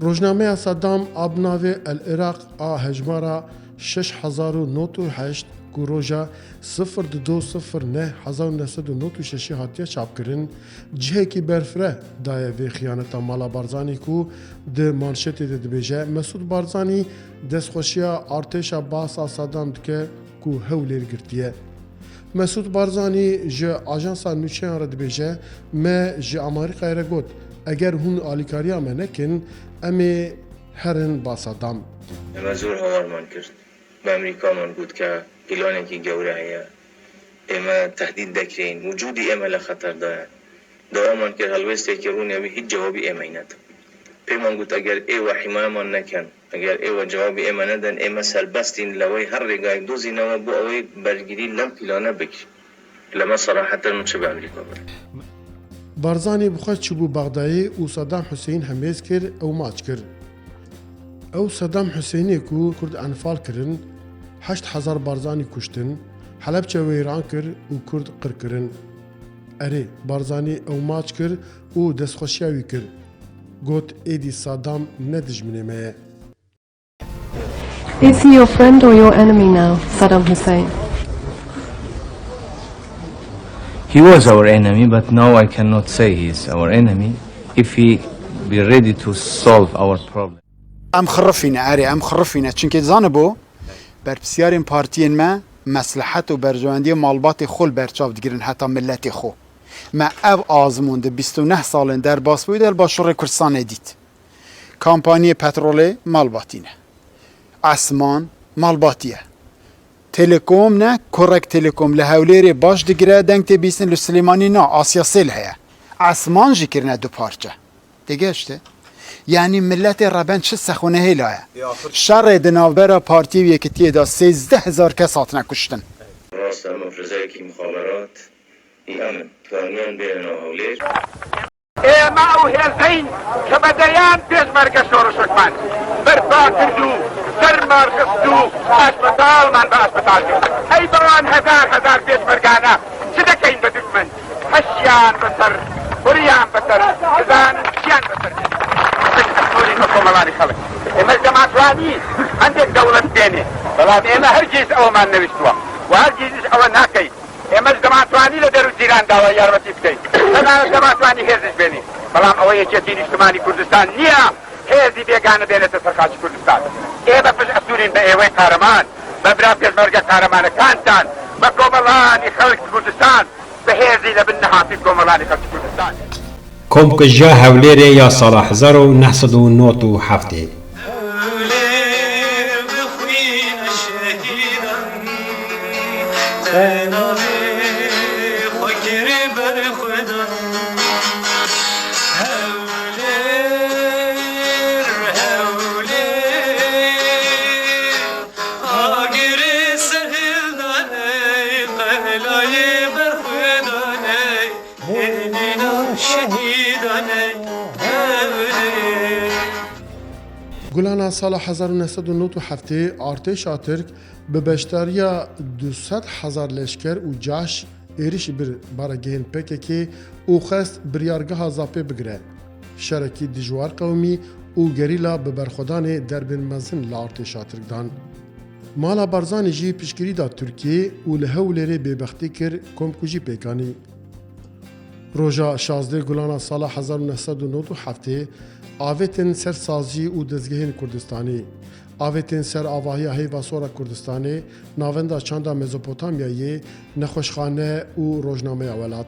S2: روجنامه صدام ابناوی العراق هجمارا 6098 ku roja 0209 hatiye çapkirin cihekî berfire daye vê xyaneta mala Barzanî ku di manşetê de dibêje Mesûd Barzanî destxweşiya artêşa basa Saddam dike ku Hewlêr girtiye. Mesûd Barzanî ji ajansa nûçeyan re dibêje me ji Amerîkayê re got eger hûn alîkariya me nekin em ê herin ba Saddam.
S21: Em zor hawarman kir. Bi Amerîkaman got ke planekî gewre heye. Ême tehdîd dekirin. Wicûdî ême li xeterda ye. Dawaman kir helwestekî rûnê wî hiç cewabî ême netin. Pêman got eger êwe himayeman nekin, eger êwe cewabî ême nedin, ême serbestîn li wê her rêgayê dozînewe bo ew ê bergirî lem plana bikin. Li me seraheten çi bi Amerîka bir.
S2: Barzanî bi xwe çûbû Bexdayê û Saddam Hüseyin hemêz kir ew maç kir. Ew Saddam Hüseyinê ku Kurd enfal kirin 8000 Barzanî kuştin, Helepçe wêran kir û Kurd qir kirin. erê Barzanî ew maç kir û destxweşiya wî kir. Got êdî Saddam ne dijminê me ye.
S1: Is he your friend or your enemy now, Saddam Hussein?
S22: He was our enemy, but now I cannot say he is our enemy if he be ready to solve our problem.
S23: ام خرفینه ام خرفینه چونکه زانبو برپسیارین پارتیین ما مصلحت و برجواندی مالبات خل برچاو دگیرن حتی ملت خو ما او آزمونده 29 سالن در باسبوی در باشور کردستان دید کامپانی پترول مالباتینه اسمان مالباتیه تلکوم نه کرک تلکوم لحولیری باش دگیره دنگ تبیسن لسلیمانی نه آسیا سیل هیا اسمان جکرنه دو پارچه دیگه اشته یعنی ملت ربن چه سخونه هیلایه شر دناوبر پارتی و یکتیه دا 13,000 کس هاتنه کشتن
S21: راست مفرزه کی مخابرات ای امن توانیان بین هولیر
S6: ما او هزین که بدیان پیش مرگ شورشکمان برپا کردو سرمار خستو اسپتال من به اسپتال کرد ای بوان هزار پیش مرگانه چه دکین بدکمن هشیان بسر بریان بسر هزان شیان بسر خلق اما الجماعتواني عندك دولة ثانية بلان اما هرجيز او ما نوشتوا وهرجيز او ناكي اما الجماعتواني لدرو جيران داوا ياربتي بكي اما الجماعتواني هزش بيني بلان او يجتين اجتماعي كردستان نيا هزي بيقانا بينة سرخاش كردستان ايبا فش اسورين بايوين قارمان ببرا بيز مرقا قارمان كانتان بكوملاني خلق كردستان بهزي لبنها في كوملاني خلق كردستان
S24: کۆمکژە هەولێرێ یا ساڵە 1997.
S2: گولان سال 1997 ارتشا ترک به بشتاریا 200,000 لشکر و جاش ایریش بر بارگهن پککی او خست بریارگاه زاپه بگره. شرکی دجوار قومی او گریلا به برخودان دربن مزن لارتشا ترک دان. مالا بارزانی جی پیشگیری دا ترکیه و لهولری ببختی کر کمکوجی پیکانی. روژا 16 گولان سال 1997 آویتن سر سازی و دزگهین کردستانی آویتن سر آواهی هیواسورا کردستانی ناوندا چاندا مزوپوتامیایی نخوشخانه و روزنامه اولاد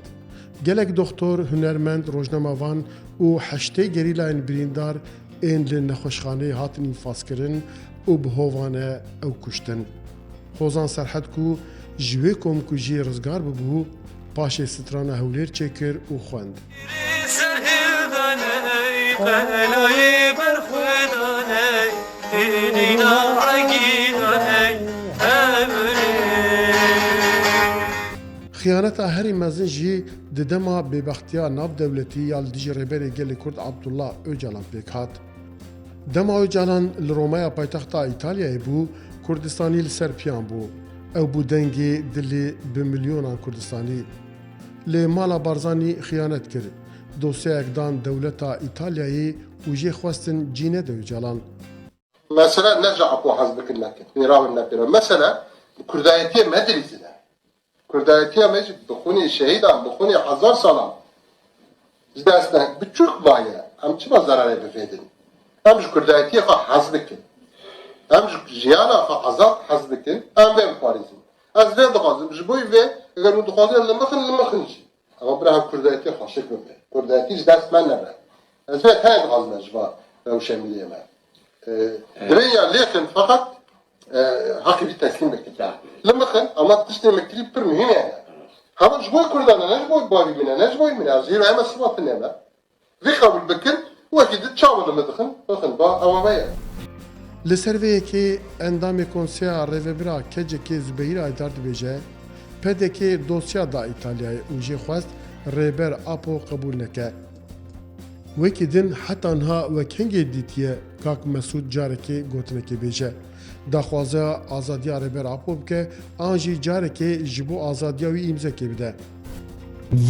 S2: گلک دکتر هنرمند روزنامه وان و هشته گریلاین بریندار این لنخوشخانه هاتن انفاس کرن و بهوانه او کشتن خوزان سرحد کو جوی کم کجی رزگار ببو پاشه سترانه هولیر چکر و خوند
S25: قلای برخودانه اینینا عگیدانه
S2: خیانت هری مزن جی ددما ببختیا ناف دولتی یا لدیج ریبری گل کرد عبدالله اوجالان پیک هات دما اوجالان لرومایا پایتختا ایتالیا بو کردستانی لسر پیان بو او بو دنگی دلی بملیونان کردستانی لی مالا بارزانی خیانت کرد دوسیه اقدان دولتا ایتالیایی و جی خواستن جینه دو جلان
S7: مثلا نرجع ابو حزبك النكت نيرام النبيرة مثلا كردايتيه مدرسة كردايتيه مجد بخوني شهيدا بخوني 1000 سنة زد اسنا بتشوك بايا ام چما zararı befedin امش كردايتيه خا حزبك امش جيانا خا عزات حزبك ام بهم باريزم از ده دخازم جبوي و اگر دخازي لمخن اما برای کردایتی خاشک می‌بینه. کردایتیش دست من نبره. از وقت هنگ غازمش با روشنیه من. دریا لیکن فقط حقی بی تسلیم بکتر. لما خن اما تشتری مکتری پر مهمه. هوا جبوی کردانه نجبوی باوی منه نجبوی منه. از هیرو همه سوات نمیه. وی قبول بکن وقتی چاول مدخن بخن با اوامه.
S2: لسروی که اندام کنسیا ریوبرا کجی که زبیر ایدار بیجه پدکی دوسیا دا ایتالیای اوجی خواست ریبر اپو قبول نکه. وکی دن حتی انها وکنگی دیتیه کاک مسعود جارکی گوتنکی بیجه. داخوازه آزادی ریبر اپو بکه آنجی جارکی جبو آزادیاوی امزه که بده.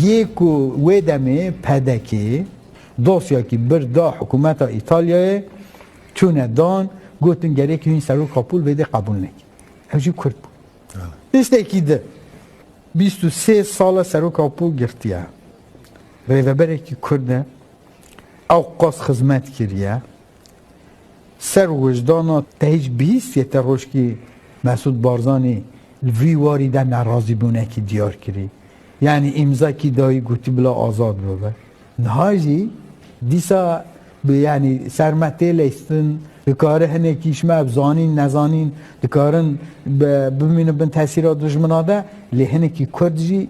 S3: یک و دمه پدکی دوسیا که بردا حکومت ایتالیا چون دان گوتن گره که این سرو کابل بده قبول نکرد همچین کرد بود دسته که ده 23 سال سرو کابل گرتیه ریوبره که کرده اوقاس خدمت کریه سر وجدانا تهیج بیست یه تروش که مسعود بارزانی وی واریده نرازی بونه که دیار کری یعنی امضا کی دایی گوتی بلا آزاد بوده نهاجی دیسا یعنی سرمته لیستن دکاره هنه کیشمه ابزانین نزانین دکارن بمینه بن تاثیرات دجمناده لهنه کی کردجی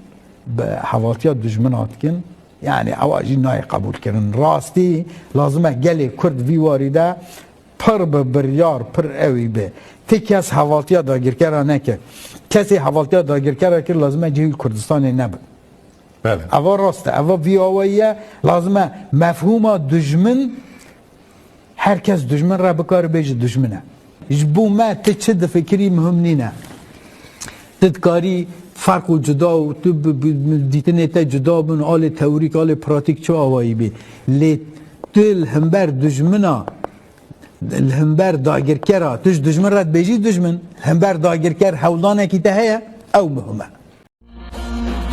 S3: به حوالتیات دجمنات کن یعنی اواجی نای قبول کردن راستی لازمه گلی کرد وی واریده پر به بریار پر اوی به تکی از حوالتیات داگیر کرده نکه کسی حوالتیات داگیر کرده که لازمه جهیل کردستان نبود
S4: بله
S3: اوا راسته اوا وی آوائیه لازمه مفهوم دجمن هر کس دجمن را بکار بیج دجمنه جبو ما تچه ده فکری مهم نینه تدکاری فرق و جدا و تو دیتنه تا جدا بن آل تئوریک آل پراتیک چه آوایی بی لی تو الهمبر دجمنه الهمبر داگرکره توش دجمن رد بیجی دجمن الهمبر داگرکر حولانه کی تهیه او مهمه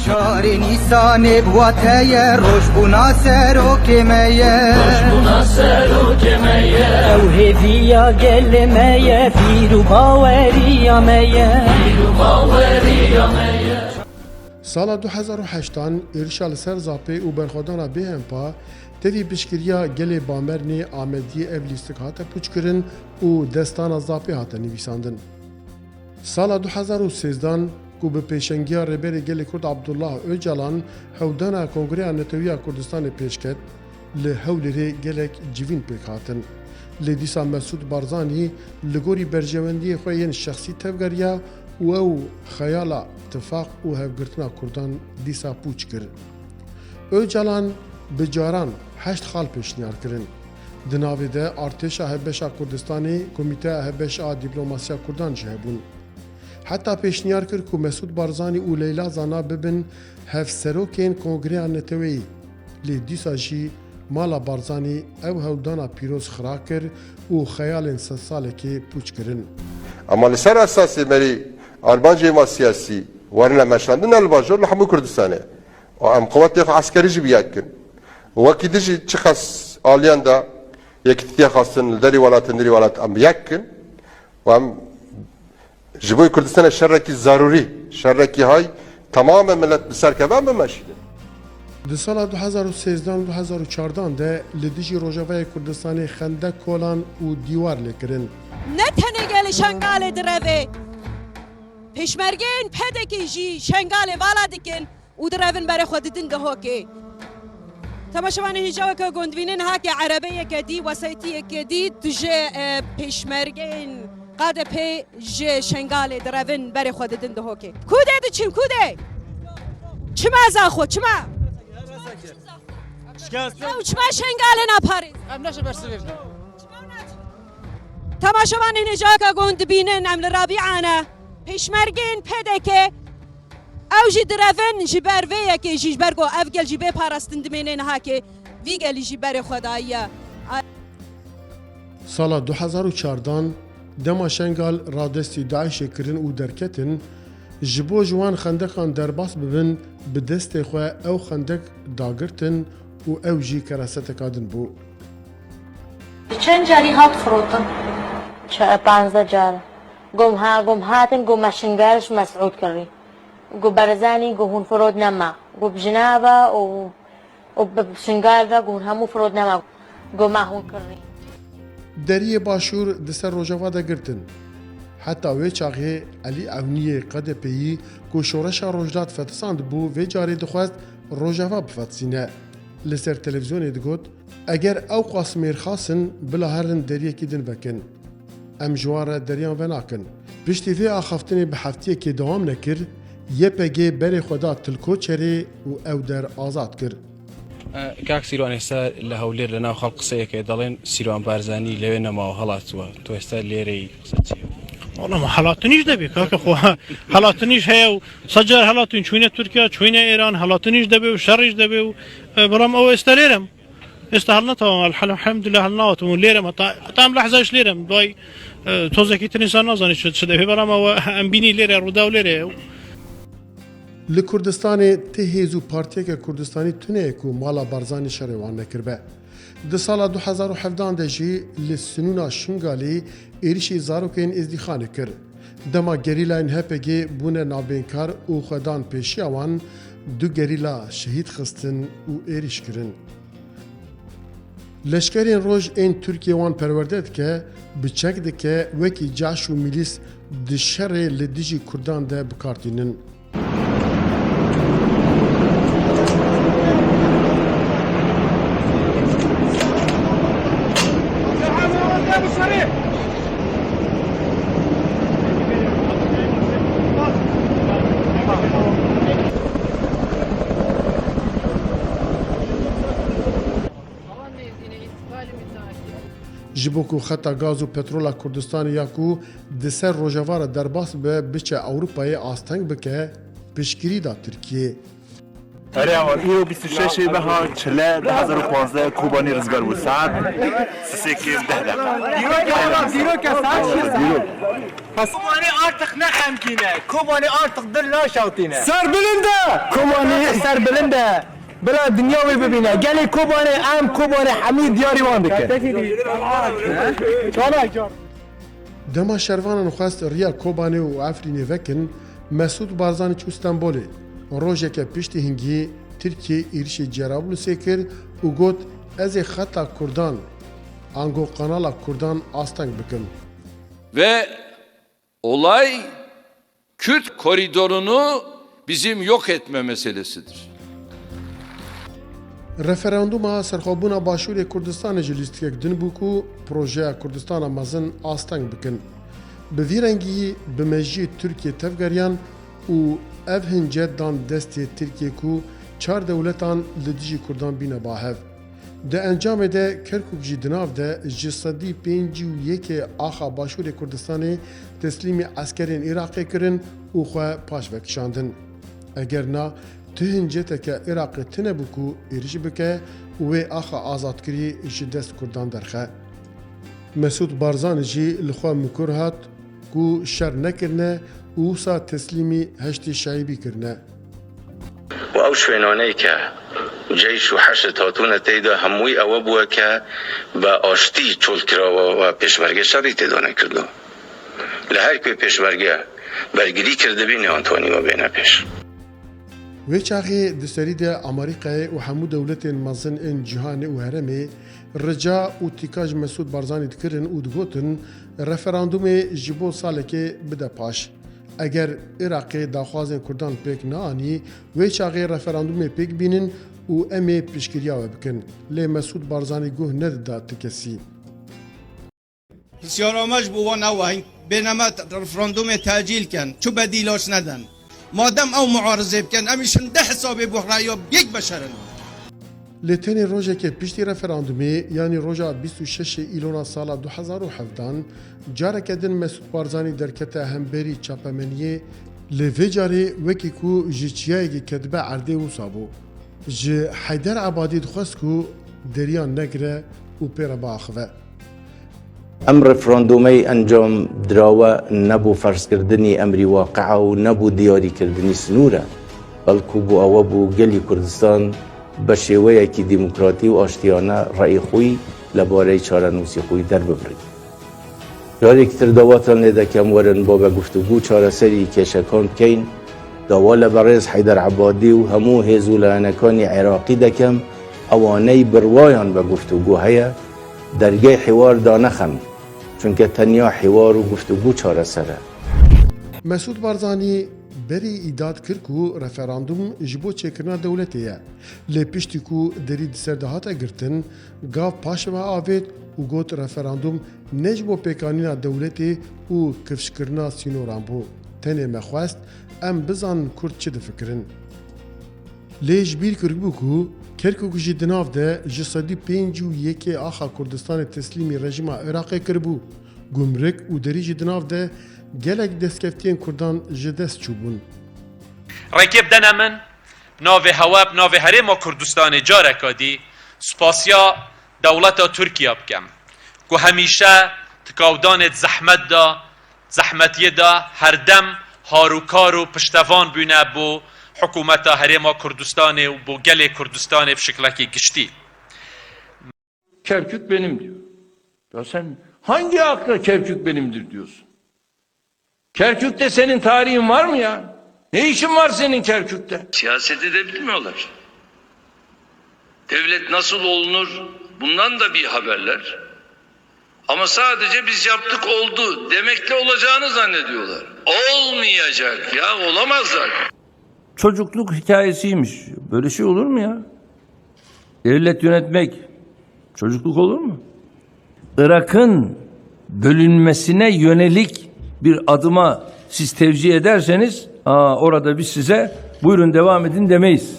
S5: چاری نیسان بواتای روش بونا سرو کمیه او هدیا گل میه فیرو باوریا میه
S2: سال 2008 ارشال سر زاپی و برخودانا BHMP تدی بشکریا گل بامرنی آمدی اولیستک هاته پوچ کرن و دستان زاپی هاته نویساندن. سال 2013 کو به پیشنگیا ربر گل کرد عبدالله اوجلان هودانا کنگره نتویا کردستان پیشکت له هولری گلک جوین پیکاتن. لدیسا مسعود بارزانی لگوری برجوندی خوین شخصی تفگریا و او خیالا اتفاق و هفگرتنا کردان دیسا پوچ کرد. اوجلان بجاران 8 خال پیشنیار کرن. دناوی ده ارتشا هبشا کردستانی کمیته هبشا دیپلماسیا کردان جهبون. حتی پیشنیار کرد که مسعود بارزانی و لیلا زانا ببن هفسروکین کنگره نتوی لی دیسا جی مالا بارزانی او هودانا پیروز خرا کرد و خیال ساله که پوچ کرن.
S7: اما لسر اساسی مری آربانجی ما سیاسی ورنا مشاندن الباجور لحمو کردستانه و ام قوات عسکری جی بیاد کن وکی دیجی چه خاص آلیان دا یکی خاصن دری ولات ام بیاد کن و ام جبوی کردستان شرکی ضروری شرکی های تمام ملت بسر کبان بمشیده.
S2: در سال 2013 و 2014 ده لدیجی روجاوی کردستانی خندق کولان و دیوار لکرن.
S8: نه تنه گل شنگال دروه پیشمرگین پدکی جی شنگال والا دکن و دروین برای خود دنده هاکی. تماشاوان هیچا که گندوینن ها که عربیه که دی وسایتی که دی تجه پیشمرگین قاده پی جه شنگال دروین برای خود دنده هاکی. کوده دو چیم کوده؟ چما زاخو چما؟ چما شنگال نپاری؟ ام نشه برسویر. تماشاوان هیچا که گندبینن عمل رابعانه پیشمرگین پدکه او جی دروین جی برویه که جی برگو افگل جی بپارستن دمینین ها که ویگلی جی بر خداییه.
S2: سال 2014 دما شنگال رادستی داعش کرن و درکتن جبو جوان خندقان درباس ببن به دست خواه او خندق داگرتن و او جی کراسته کادن بو.
S9: چند جاری هات فروتن؟ 15 جار. قوم هاتن قوم مشنگارش مسعود کردی. قو برزانی قو هون فرود نما. قو بجنابه و بشنگار ده قو همو فرود نما. قو ما هون کردی.
S2: دری باشور دسر روجاوا دا گرتن. حتی وی چاقه علی اونیه قد پیی کو شورشا روجدات فتساند بو وی جاری دخواست روجاوا بفتسینه. لسر تلویزیونی دگوت اگر او قاسمیر خاصن بلا هرن دریه کی دن بکن. ام جوار دریان و ناکن. پشتی وی آخفتنی به هفتیه که دوام نکر یه پگه بری خدا تلکو چری و او در آزاد کرد.
S26: کاک سیروان استا لهولیر لنا خلق سیه که دالین سیروان بارزانی لوی نما و حالات و تو استا لیری قصد
S4: والله ما حالاتنيش دبي كاك خو حالاتنيش هي سجل حالاتين شوينه تركيا شوينه ايران حالاتنيش دبي وشرش دبي برام او استليرم استهلنا تمام الحمد لله هلنا وليرم طعم لحظه ايش ليرم باي توزكي تنسان نازن شد دبي برام او امبيني ليره رودا وليره
S2: لکردستان تهیزو پارتیک کردستانی تونه کو مالا بارزانی شروان نکربه. د سال 2017 دجی لسنونا شنگالی ایریشی زاروکین ازدیخانه کر. دما گریلاین هپگی بونه نابینکار او خدان پیشی آوان دو گریلا شهید خستن او ایریش کرن. لشکرین روز این ترکیه وان پرورده که بچک دکه وکی جاش و میلیس دشر لدیجی کردان ده بکارتینن. جبوکو خطا گاز و پترولا کردستان یاکو دسر روجوار درباس به بچه اوروپای آستنگ بکه پیشگیری دا ترکیه.
S10: اره اول ایو 26 بها 40 کوبانی رزگار بود ساعت سیکی 10 دقیقه
S5: دیرو که ساعت کوبانی artık ne xemkine کوبانی artık dil ناشوتینه
S10: سر بلنده
S5: کوبانی سر بلنده بلا دنیاوی ببینه گلی کوبانی ام کوبانی حمید دیاری وانده که
S2: دما شروان نخواست ریا کوبانی و افرینی وکن مسعود بارزانی چو استنبولی روژه که پشت هنگی ترکیه ایرش جرابلوسی کرد و گوت از خطا کردان انگو قنالا کردان آستنگ بکن.
S11: Ve olay Kürt koridorunu bizim yok etme meselesidir.
S2: Referanduma serxwebûna Başûrê Kurdistanê ji lîstikek din bû ku projeya Kurdistana mezin asteng bikin. Bi vî rengî bi mejiyê Tirkiye tevgeriyan û ev hince dan destê Tirkiye ku çar dewletan li dijî Kurdan bîne bahev. Di encamê de Kerkûk jî di nav de ji sedî pêncî û yekê axa Başûrê Kurdistanê teslîmê eskerên Iraqê kirin û xwe paş vekişandin. Eger na tu hinceteke Iraqê tune bû ku êrişî bike û wê axa azadkirî ji dest Kurdan derxe. Mesûd Barzanî jî li xwe mikur hat ku şer nekirine û wisa teslîmî heştê şaibî kirine.
S21: و او شوێنانەی کە جەیش و حەشت هاتوونە تێیدا هەمووی ئەوە بووە کە بە ئاشتی چۆڵکراوە و پێشمەرگە شەڕی تێدا نەکردو لە هەر کوێ پێشمەرگە بەرگری کردبی نێوانتوانیوە بێنە پێش.
S2: Wê çaxê di serî de Amerîkayê û hemû dewletên mezin ên cîhanê û herêmê rica û tîka ji Mesûd Barzanî dikirin û digotin referandumê ji bo salekê bide paş. Eger Iraqê daxwazên Kurdan pêk neanî, wê çaxê referandumê pêk bînin û em ê piştgiriya we bikin. Lê Mesûd Barzanî guh nedida ti kesî.
S12: پرسیارامش بو نوای بینما رفراندوم تاجیل کن چو بدیلاش ندن مادام او معارضه بکن امیشن ده حسابی بو رأیو یک بشرن
S2: Lê tenê rojekê piştî referandumê yanî roja 26 îlona sala 2017 careke din Mesûd Barzanî derkete hemberî çapemeniyê lê vê carê wekî ku ji çiyayekî ketibe erdê wisa bû. Ji Heyder Ebadî dixwest ku deriyan negire û pêre biaxive.
S13: ام رفراندومی انجام دراوه نبو فرض کردنی امری واقعه و نبو دیاری کردنی سنوره بلکو بو اوه بو گلی کردستان به شیوه کی دموکراتی و آشتیانه رأی خوی لباره چارنوسی خوی در ببرد. جاری کتر دواتان لیده کم ورن با به گفتگو چاره سری کشکان کین دوال برز حیدر عبادی و همو هزولانکانی عراقی دکم اوانه بروایان به گفتگو هیا درگه حوار دانخن چونکه تنیا حوار و گفتگو چاره سره.
S2: Mesûd Barzanî berî îdad kir ku referandum ji bo çêkirina dewletê ye. Lê piştî ku derî di ser de hate girtin, gav paş ve avêt û got referandum ne ji bo pêkanîna dewletê û kifşkirina sînoran bû. Tenê me xwest em bizanin Kurd çi difikirin. Lê ji bîr kiribû ku Kerkûk jî di nav de ji sedî pêncî û yekê axa Kurdistanê teslîmî rejima Iraqê kiribû. گمرک و دری جی دناف ده gelek destkeftiyên Kurdan ji dest çûbûn.
S14: Rekêb dene min navê heweb navê Herêma Kurdistanê careka dî spasiya dewleta Tirkiye bikim ku hemîşe tikawdanê zehmet da zehmetiyê da herdem harûkar û piştevan bûne bo hikûmeta Herêma Kurdistanê û bo gelê Kurdistanê bi şeklekî giştî.
S11: Kerkük benim diyor. Ya sen hangi akla Kerkük benimdir diyorsun? Kerkük'te senin tarihin var mı ya? Ne işin var senin Kerkük'te?
S15: Siyaseti de bilmiyorlar. Devlet nasıl olunur bundan da bir haberler. Ama sadece biz yaptık oldu demekle olacağını zannediyorlar. Olmayacak ya, olamazlar.
S11: Çocukluk hikayesiymiş. Böyle şey olur mu ya? Devlet yönetmek çocukluk olur mu? Irak'ın bölünmesine yönelik bir adıma siz tevcih ederseniz orada biz size buyurun devam edin demeyiz.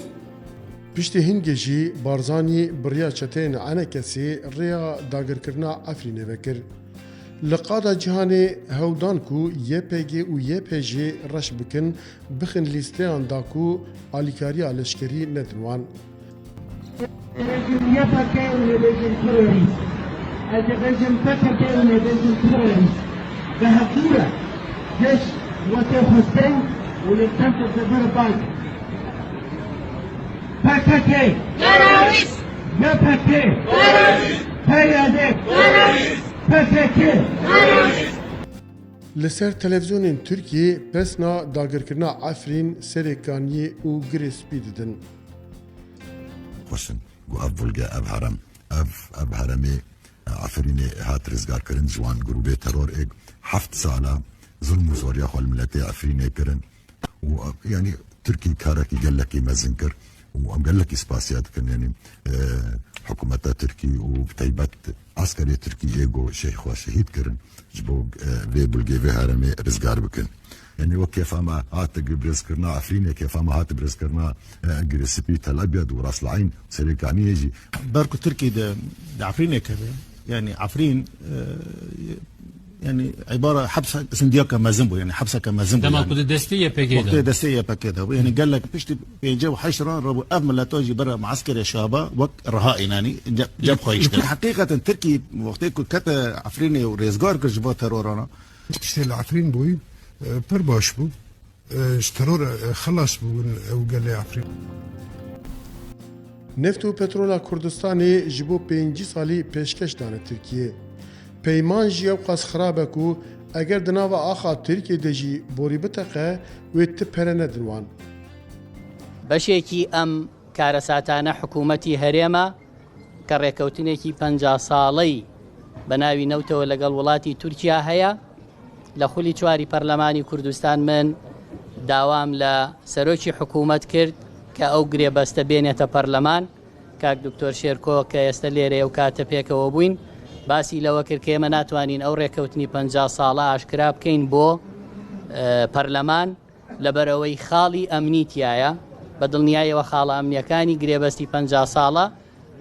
S2: Piştî hingejî Barzanî biriya çeteyên Enekesê rêya dagirkirina Efrînê vekir. Li qada cîhanê hewdan ku YPG û YPJ reş bikin bixin lîsteyan da ku alîkariya leşkerî nedin wan.
S16: جيش وتر حسين وللتنفذ زبر بايك PKK terörist YPG terörist PYD terörist PKK terörist
S2: Li ser televizyonên Tirkiyê pesna dagirkirina Efrîn serêkaniyê û girê spî didin.
S17: Xweşin gu ev bulge ev herem ev heremê Efrînê hat rizgarkirin ji wan grûpê terorê 7 sala ظلم و زوریا خو الملتي عفرینه کرن و يعني تركي كاركي قال لك مازنكر وام قال لك اسباسيات كان يعني حكومه تركي وبتيبت عسكري تركي ايجو شيخ وشهيد كرن جبو في بلغي في هرمي رزقار بكن يعني وكيف ما هات برزكرنا عفرينه كيف ما هات برزكرنا جريسبيت الابيض وراس العين سريك يعني يجي
S18: باركو تركي ده عفرينه كذا يعني عفرين يعني عباره حبسه اسم ديوكا مازنبو يعني حبسه كمازنبو
S19: يعني كنت دستيه بكده
S18: وقت دستيه بكده يعني قال لك بيشتي بيجوا حشره ربو قبل لا توجي برا معسكر الشباب وقت رهائن يعني جاب خويش حقيقه تركي وقت كنت عفريني وريزغار كجبا ترورانا
S27: تشتي العفرين بوي بر باش بو ترور خلص بو وقال لي عفرين
S2: Neft û petrola Kurdistanê ji bo 5 salî pêşkeş dane Tirkiye. Peyman jî ew qas xirab e ku eger di nava axa Tirkiye de jî borî biteqe wê ti pere nedin wan.
S28: بەشێکی ئەم کارەساتانە حکوومەتی هەرێمە کە ڕێکەوتنێکی 50 ساڵەی بە ناوی نەوتەوە لەگەڵ وڵاتی تورکیا هەیە لە خولی چواری پەرلەمانی کوردستان من داوام لە سەرۆکی حکوومەت کرد کە ئەو گرێبەستە بێنێتە پەرلەمان کاک دکتۆر شێرکۆ کە ئێستا لێرە و کاتە پێکەوە بووین باسی لەوە کرد کە ئێمە ناتوانین ئەو ڕێکەوتنی 50 ساڵە ئاشکرا بکەین بۆ پەرلەمان لەبەرەوەی خاڵی ئەمنیتیایە بە دڵنیایەوە خاڵە ئەمنیەکانی گرێبەستی 50 ساڵە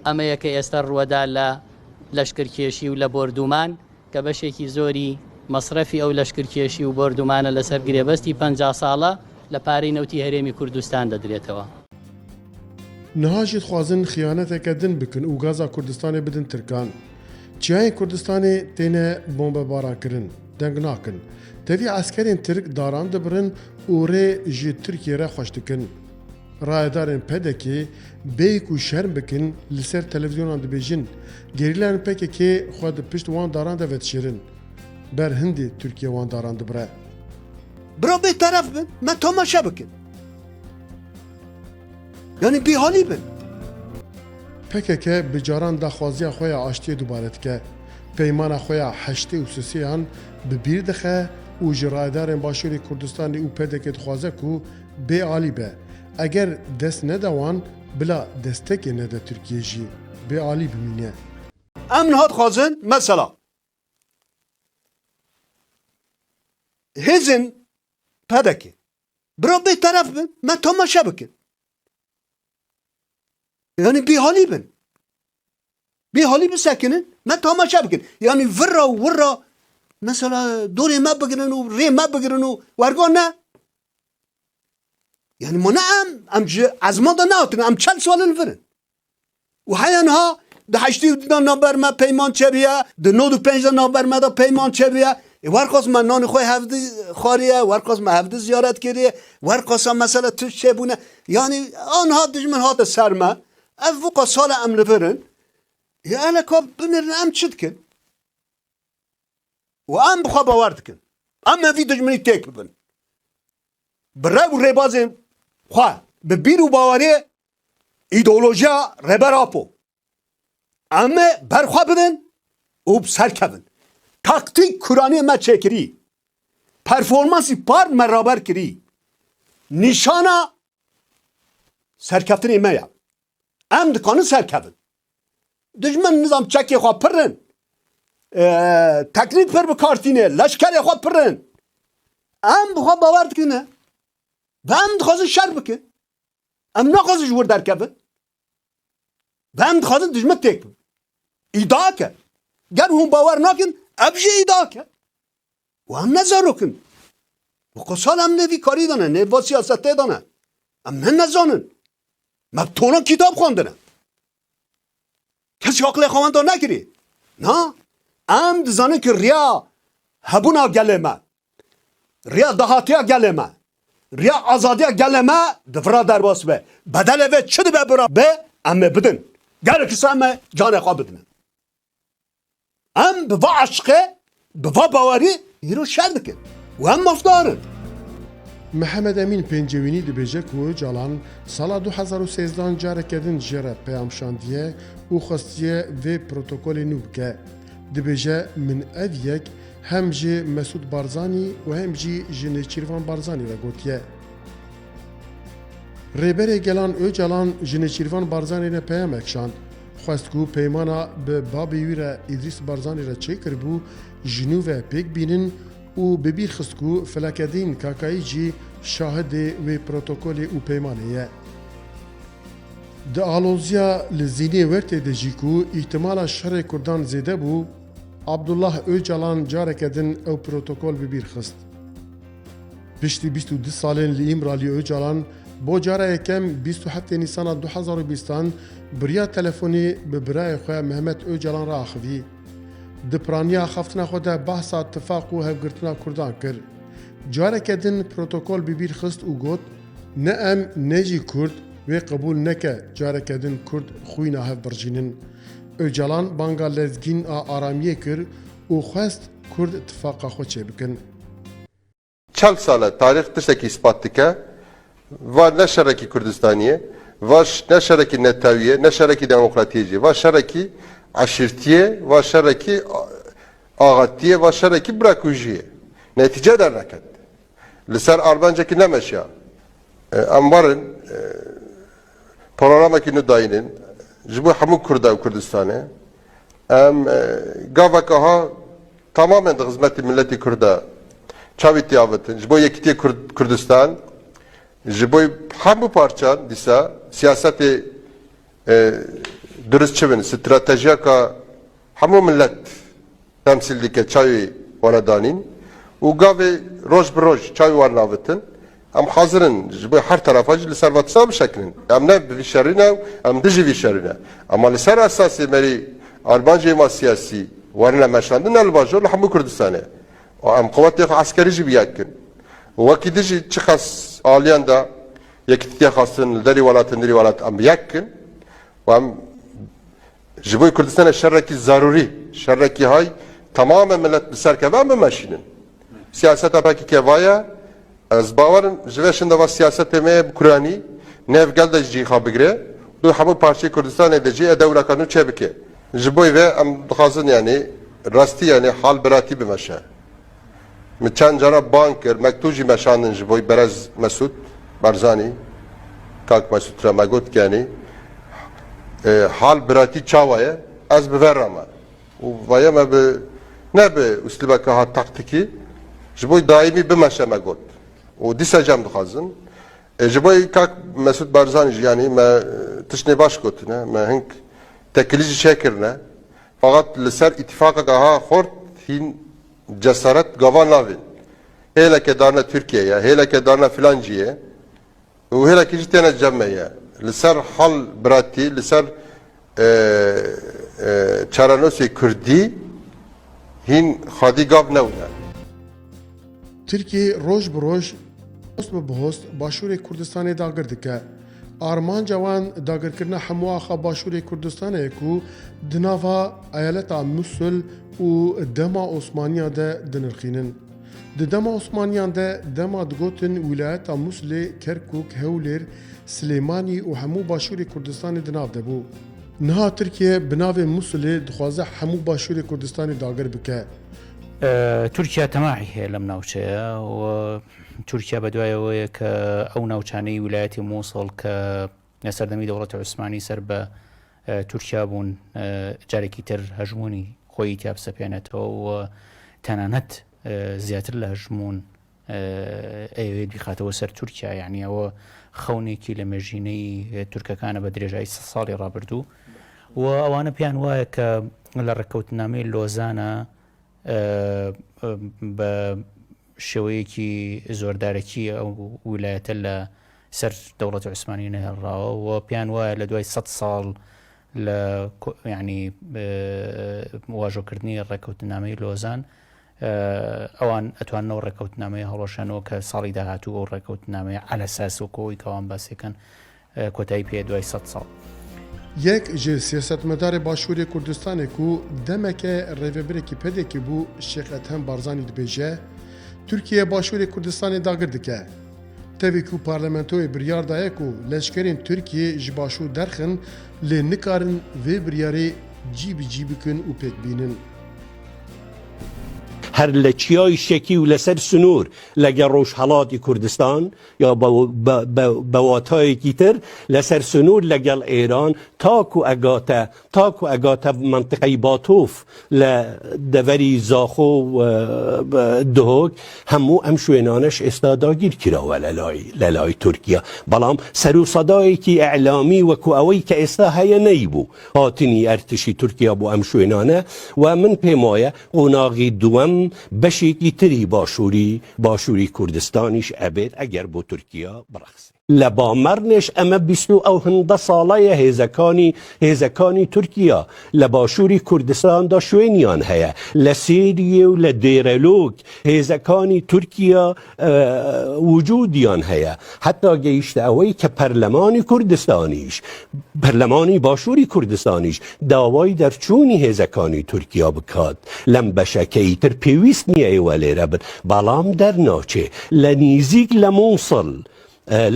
S28: ئەمە یەکە ئێستا ڕوەدا لە لەشکرکێشی و لە بۆردومان کە بەشێکی زۆری مەصرەفی ئەو لەشکرکێشی و بۆردومانە لەسەر گرێبەستی 50 ساڵە لە پارەی نەوتی هەرێمی کوردستان دەدرێتەوە.
S2: Niha jî dixwazin xıyaneteke din bikin û gaza Kurdistanê bidin Tirkan. Çiyayên Kurdistanê têne bombebarankirin, deng nakin. Tevî eskerên Tirk daran dibirin û rê ji Tirkiye re xweş dikin. Rayedarên pedekê bêyî ku şerm bikin li ser televizyonan dibêjin gerîlerên PKK xwe di pişt wan daran de vedişêrin. Ber hindê Tirkiye wan daran dibire.
S29: برو بهترف بن ما تماشا بکن یعنی بیحالی بن
S2: PKK bi caran daxwaziya xwe ya aştiyê dubare dike. Peymana xwe ya heştê û sisiyan bi bîr dixe û ji rayedarên Başûrê Kurdistanê û PKK dixwaze ku bêalî be. Eger dest nede wan bila destekê nede Tirkiye jî bêalî bimîne.
S29: Em nihat xwazin mesela hêzin pedekê biro bêteref bin me temaşe bikin yani bêhalî bin bêhalî bisekinin me temaşe bikin yani virra wirra مثلا دوری ما بگیرن و ری ما بگیرن و ورگان نه یعنی ما نه ام از ما دا نهاتن ام 40 سال نفرن و حیان ها ده 80 نامبر ما پیمان چه بیا ده 95 نامبر ما دا پیمان چه بیا ورقاس من نان خوی هفته خاریه ورقاس ما هفته زیارت کردیه ورقاس هم مثلا تو چه بونه یعنی آنها دشمن هات سرما افوق سال ام نفرن یا الکا بنرن ام چد کن و ام بخوا باورد کن ام وی دشمنی تک ببن برای و ریبازم خواه به بیرو باوری ایدئولوژیا ربر آپو اما برخوا بدن و بسر کبن تاکتیک کرانی ما چکری پرفورمانسی پار مرابر کری نشانا سرکفتنی مایا ام دکانه سرکفتن دشمن نظام چکی خواه پرن تقلید پر بکارتینه لشکری خواه پرن ام بخواه باورد کنه و ام دخوازه شر بکن ام نخوازه جور در کبن و ام دخوازه دشمن تک بکن ایدا که گر هم باور نکن ابجه ایدا که و ام نزارو کن و قصال ام نوی کاری دانه نوا سیاسته دانه ام نزانن مبتونا کتاب خوندنه کسی عقل خواهند نکری نه ام دزانه که ریا هبونا گلمه ریا دهاتیا گلمه ریا آزادیا گلمه دفرا در باس به بدل و چه به برا به ام بدن گر کسی ام جان خواه بدن ام بوا عشقه بوا باوری یرو شر دکن و ام مفدارن
S2: محمد امین پنجوینی دبیجه که جالان سال 2013 جاره کردن جره پیام شاندیه و خستیه و پروتوکول نوب که دبیجه من اویک هم جی مسعود بارزانی و هم جی جنیچیروان بارزانی را گوتیه. ریبر گلان او جالان جنیچیروان بارزانی را پیام اکشاند. خواست که پیمانا به بابی ویره ادریس بارزانی را چه کربو جنوب پیک بینن و ببیر خستکو فلکدین کاکایی جی شاهد و پروتوکول او پیمانه ده آلوزیا لزینی ورته ده جیکو احتمال شر کردان زیده بو عبدالله اوجالان جاره کدن او پروتوکول ببیر خست پشتی 22 سالین لیمرالی اوجالان بو جاره یکم 27 نیسان 2020 بریا تلفونی به برای خواه محمد اوجالان را آخوی دپرانیا خفتنا خود بحث اتفاق و هفگرتنا کردان کرد. جاره کدن پروتوکول ببیر خست و گوت نه ام نجی کرد و قبول نکه جاره کدن کرد خوینا هف برجینن. اوجالان بانگا لزگین آرامیه کرد و خواست کرد اتفاقا خود چه بکن.
S7: 40 ساله تاریخ تشتکی اثبات که و نه شرکی کردستانیه و نه شرکی نتاویه نه شرکی دموکراتیه و شرکی عشیرتیه و شرکی آغاتیه و شرکی براکوژیه نتیجه در نکد لسر آلمانجا که نمشیا اموارن پرنامه که نداینن جبو همون کرده و کردستانه گاوه که ها تماما در خدمت ملتی کرده چاوی تیاوتن جبو یکیتی کردستان جبو همون پارچان دیسا سیاست درست چبن استراتژیا که همو ملت تمثیل دیگه چاوی واردانین و گاوی روز به روز چاوی وارناوتن ام حاضرن جبه هر طرف اجل سر واتساب شکلن ام نه بیشترینه ام دیجی بیشترینه اما لسر اساسی مری آلمانجی ما سیاسی وارنا مشاندن الباجور لحمو کردستانه و ام قوات عسکری جی بیاکن وکی دیجی چه خاص آلیان دا یکی خاصن دری ولات ام بیاکن و ام جبوی کردستان شرکی ضروری شرکی های تمام ملت بسر که هم بمشینن سیاست ها پاکی که وایا از باورن جوشن دوا سیاست می بکرانی نف گل دجی خواب بگره دو همون پارچه کردستان دجی دوله کانو چه بکه جبوی و ام بخازن یعنی راستی یعنی حال براتی بمشه چند جانا بانکر مکتوجی مشاندن جبوی برز مسعود بارزانی کاک مسعود را مگوت که یعنی حال براتی چاوایه از بورم و ویا ما به نه به اسلوب که ها تاکتیکی جبوی دائمی بمشه مگود و دیسا جام دخازن جبوی کاک مسعود بارزانی یعنی ما تشنی باش گوتنه ما هنگ تکلیج شکر نه فقط لسر اتفاق که ها خورد هین cesaret gavan navin. Hele ke darna Türkiye'ye, hele ke darna filanciye, ve hele ki jitene cemmeye. Lisar hal brati, lisar çaranosi Kürdi, hin hadi gav nevne.
S2: Türkiye roj bi roj host bi host Başûrê Kurdistanê dagir dike. Armanca wan dagirkirina hemû axa Başûrê Kurdistanê ku di nava eyaleta Musul û dema Osmaniya de dinirxînin. Di dema Osmaniyan de dema digotin wilayeta Musulê, Kerkûk, Hewlêr, Silêmanî û hemû Başûrê Kurdistanê di nav de bû. Niha Tirkiye bi navê Musulê dixwaze hemû Başûrê Kurdistanê dagir bike.
S1: تورکیا تەماحی هەیە لەم ناوچەیە و تورکیا بەدوایەوەیە کە ئەو ناوچانەی ویلایەتی مووسڵ کە لەسەردەمی دەوڵەتی عوسمانی سەر بە تورکیا بوون جارێکی تر هەژمونی خۆی تیا بسەپێنێتەوە و تەنانەت زیاتر لە هەژمون ئەوێت بیخاتەوە سەر تورکیا، یعنی ئەوە خەونێکی لە مێژینەی تورکەکانە بە درێژایی ساڵی ڕابردوو و ئەوانە پێیان وایە کە لە ڕێکەوتنامەی لۆزانە بە شێوەیەکی زۆردارەکی ئەو ویلایەتە لە سەر دەوڵەتی عوسمانی نەهێڵراوە و پێیان وایە لە دوای 100 ساڵ لە ینی واژۆکردنی ڕێکەوتنامەی لۆزان ئەوان ئەتوانەوە ڕێکەوتنامەیە هەڵۆشانەوە کە ساڵی داهاتوو ئەو ڕێکەوتنامەیە عەلە ساسۆکەوەی کەوان باسیەکەن کۆتایی پێ دوای 100 ساڵ.
S2: یەک ji siyasetmedarê Başûrê Kurdistanê ku demeke rêvebirekî pedekî bû Şêx Ethem Barzanî dibêje, Tirkiye Başûrê Kurdistanê dagir dike. Tevî ku parlamentoyê biryar daye ku leşkerên Tirkiye ji başûr derxin lê nikarin vê biryarê cî bi cî bikin û pêkbînin.
S3: هەر لە چیای شەکی و لەسەر سنوور لەگە ڕۆژهەڵاتی کوردستان یا بەواتایەکی تر لەسەر سنوور لەگەڵ ئێران تاکو ئەگاتە منطقەی باتۆف لە دەڤەری زاخۆ و دهۆک هەموو ئەم شوێنانەش ئێستا داگیر کراوە لە لای تورکیا، بەڵام سەر و سەدایەکی ئەعلامی وەکو ئەوەی کە ئێستا هەیە نەیبوو هاتنی ئەرتشی تورکیا بۆ ئەم شوێنانە و من پێم وایە قۆناغی دووەم بەشێکی تری باشووری کوردستانیش ئەبێت ئەگەر بۆ تورکیا بڕەخسێت. لە بامەرنێش ئەمە 20 ساڵەیە هێزەکانی تورکیا لە باشووری کوردستاندا شوێنیان هەیە، لە سێریە و لە دێرەلۆک هێزەکانی تورکیا وجودیان هەیە، حتا گەیشتە ئەوەی کە پەرلەمانی کوردستانیش پەرلەمانی باشووری کوردستانیش داوای دەرچوونی هێزەکانی تورکیا بکات لەم بەشەکەی تر پێویست نییە ئێوە لێرە بن، بەڵام دەرناچێ لە نزیک لە مووسڵ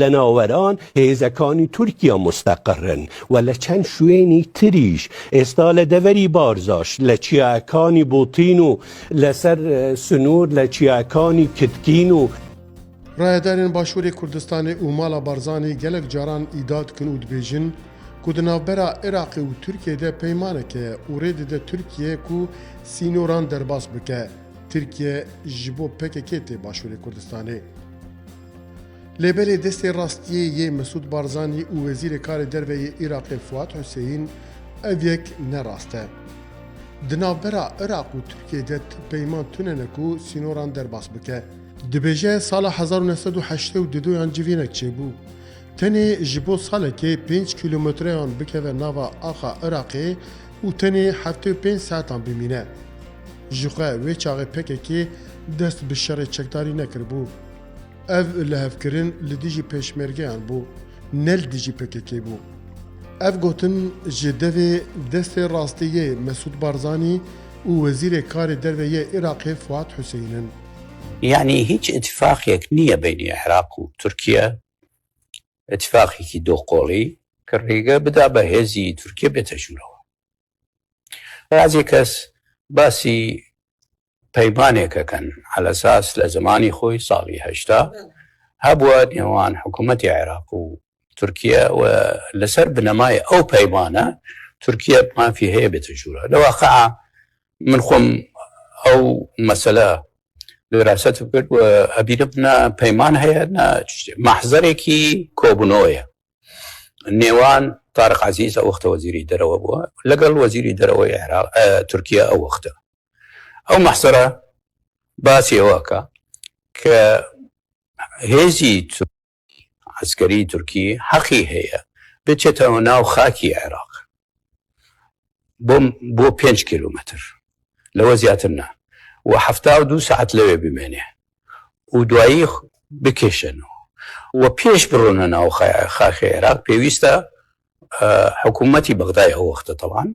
S3: لە ناوەران هێزەکانی تورکیا مستەقرن و لە چەند شوێنی تریش ئێستا لە دەڤەری بارزاش لە چیاکانی بوتین و لەسەر سنوور لە چیاکانی کتکین و
S2: ڕایەدارên Başûrê Kurdistanê û mala Barzanî gelek caran îdad dikin û dibêjin ku di navbera Iraqê û Tirkiyeyê peymaneke ye û rê dide Tirkiye ku sînoran derbas bike. Tirkiye ji bo PKK tê Başûrê Kurdistanê. Lêberê destê rastiyê yê Mesûd Barzanî û Wezîrê Karê Derveyê Iraqê Fuad Hüseyin ev yek nerast e. Di navbera Iraq û Tirkiyeyê de peyman tunene ku sînoran derbas bike. Dibêje sala 1982 civînek çêbû. Tenê ji bo salekê 5 kilometreyan bikeve nava axa Iraqê û tenê 75 saetan bimîne. Ji xwe wê çaxê PKK dest bi şerê çekdarî nekiribû. Ev lehevkirin li dijî pêşmergeyan bû, ne li dijî PKK bû. Ev gotin ji devê destê rastiyê Mesûd Barzanî û Wezîrê Karê Derveyê Iraqê Fuad Hüseyin'in.
S6: يعني هیچ اتفاقێک نییە بینی عێراق و تورکیا، اتفاقێکی دۆقۆڵی کە ڕێگە بدا بە هێزی تورکیا بێتە ژوورەوە. بعضی کەس باسی پەیمانێکەکەن على ئەساس لە زمانی خۆی ساڵی 80 هەبووە نێوان حکوومەتی عێراق و تورکیا و لەسەر بنەمای ئەو پەیمانە تورکیا مافی هەیە بێتە ژوورە. لە واقع من خۆم ئەو مەسەلە دراست کرد و ئەبیرم پەیمان هەیە مەحزەرێکی کۆبوونەوەیە نێوان تارق عەزیز ئەو وەختە وەزیری دەرەوە بووە لەگەڵ وەزیری دەرەوەی تورکیا ئەو وەختە. ئەو مەحزەرە باسی ئەوەکە کە هێزی عسکەری تورکی حەقی هەیە بچێتەوە ناو خاکی عێراق بۆ 5 کیلومتر لەوە زیاتر نا و 72 ساعت لەوێ بمێنێ و دوایی بکێشنەوە و پێش بڕۆنە ناو خاکی عێراق پێویستە حکوومەتی بەغدای ئەو وەختە تەوان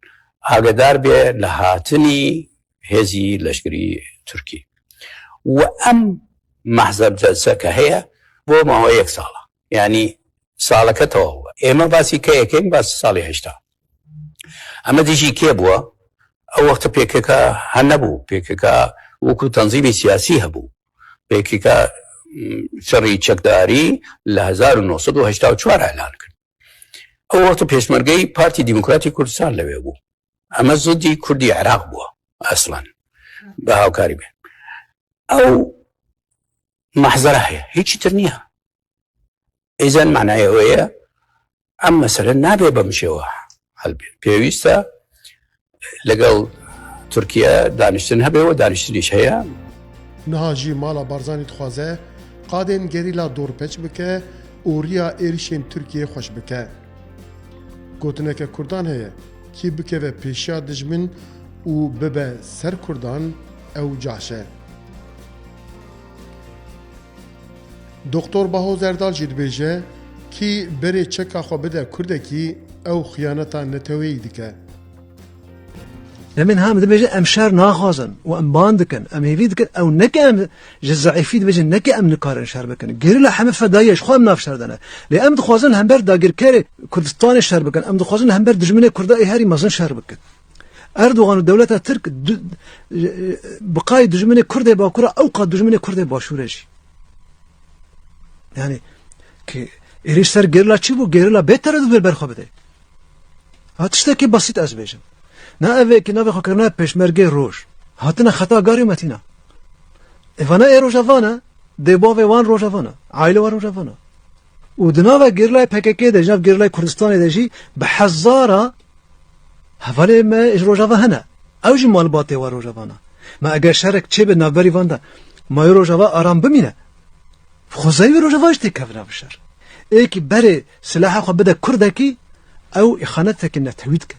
S6: ئاگدار بێ لە هاتنی هێزی لەشکری تورکی و ئەم مەحزەب جەلسەکە هەیە بۆ ماوەی 1 ساڵە ینی ساڵەکە تەواوە ئێمە باسی کە یەکەین باسی ساڵی 80 ئەمە دیژی کێ بووە ئەو وەختە پێکەکە هەر نەبوو پێکەکە وەکو تەنزیمی سیاسی هەبوو پێکەکە شەڕی چەکداری لە 1984 ئەلان کرد ئەو وەختە پێشمەرگەی پارتی دیموکراتی کوردستان لەوێ بوو ئەمە زودی کوردی عێراق بووە ئەسڵەن بە هاوکاری بێن ئەو مەحزەرە هەیە هیچی تر نییە ئیزەن معنای ئەوەیە ئەم مەسەلە نابێ بەم شێوە هەڵبێ پێویستە لەگەڵ تورکیا دانیشتن هەبێەوە دانیشتنیش هەیە
S2: نهاجی مالا بارزانی دخوازه قادên gerîla dorpêç bike û riya êrişên Tirkiyeyê xweş bike. Gotineke Kurdan heye kî bikeve pêşiya dijmin û bibe ser Kurdan ew caş e. Doktor Baho Zerdal jî dibêje kî berê çeka xwe bide Kurdekî ew xiyaneta neteweyî dike.
S8: لمن هم دبيجي ام شر ناخذن وام باندكن ام هيفيدكن او نك ام جزعفيد بيجي نك ام نكارن شر بكن غير لا حم فدايش خو مناف شردنه لام دخوازن همبر داغر كاري كردستان شر بكن ام دخوازن همبر دجمنه كردا هاري مازن شر بكن اردوغان ودولة ترك بقاي دجمنه كرد باكورا او قاد دجمنه كرد باشورجي يعني كي اريش سر غيرلا چي بو غيرلا بهتر دو برخو بده هاتشتكي بسيط از بيجم نه اوه که نوه خاکرنه پشمرگه روش هاتنه خطا گاری متینه ایوانا ای روشوانه دیباوه وان روشوانه عائله وان روشوانه و دناوه گرلای پککه ده جناب گرلای کردستان ده جی به هزاره حواله ما اج روشوه هنه اوجی مالباته وان روشوانه ما اگر شرک چه به نوبری وانده ما ای روشوه آرام بمینه خوزایی روشوه اشتی کفنه بشر ای که بره سلاح خو بده کرده کی او اخانت که نتوید که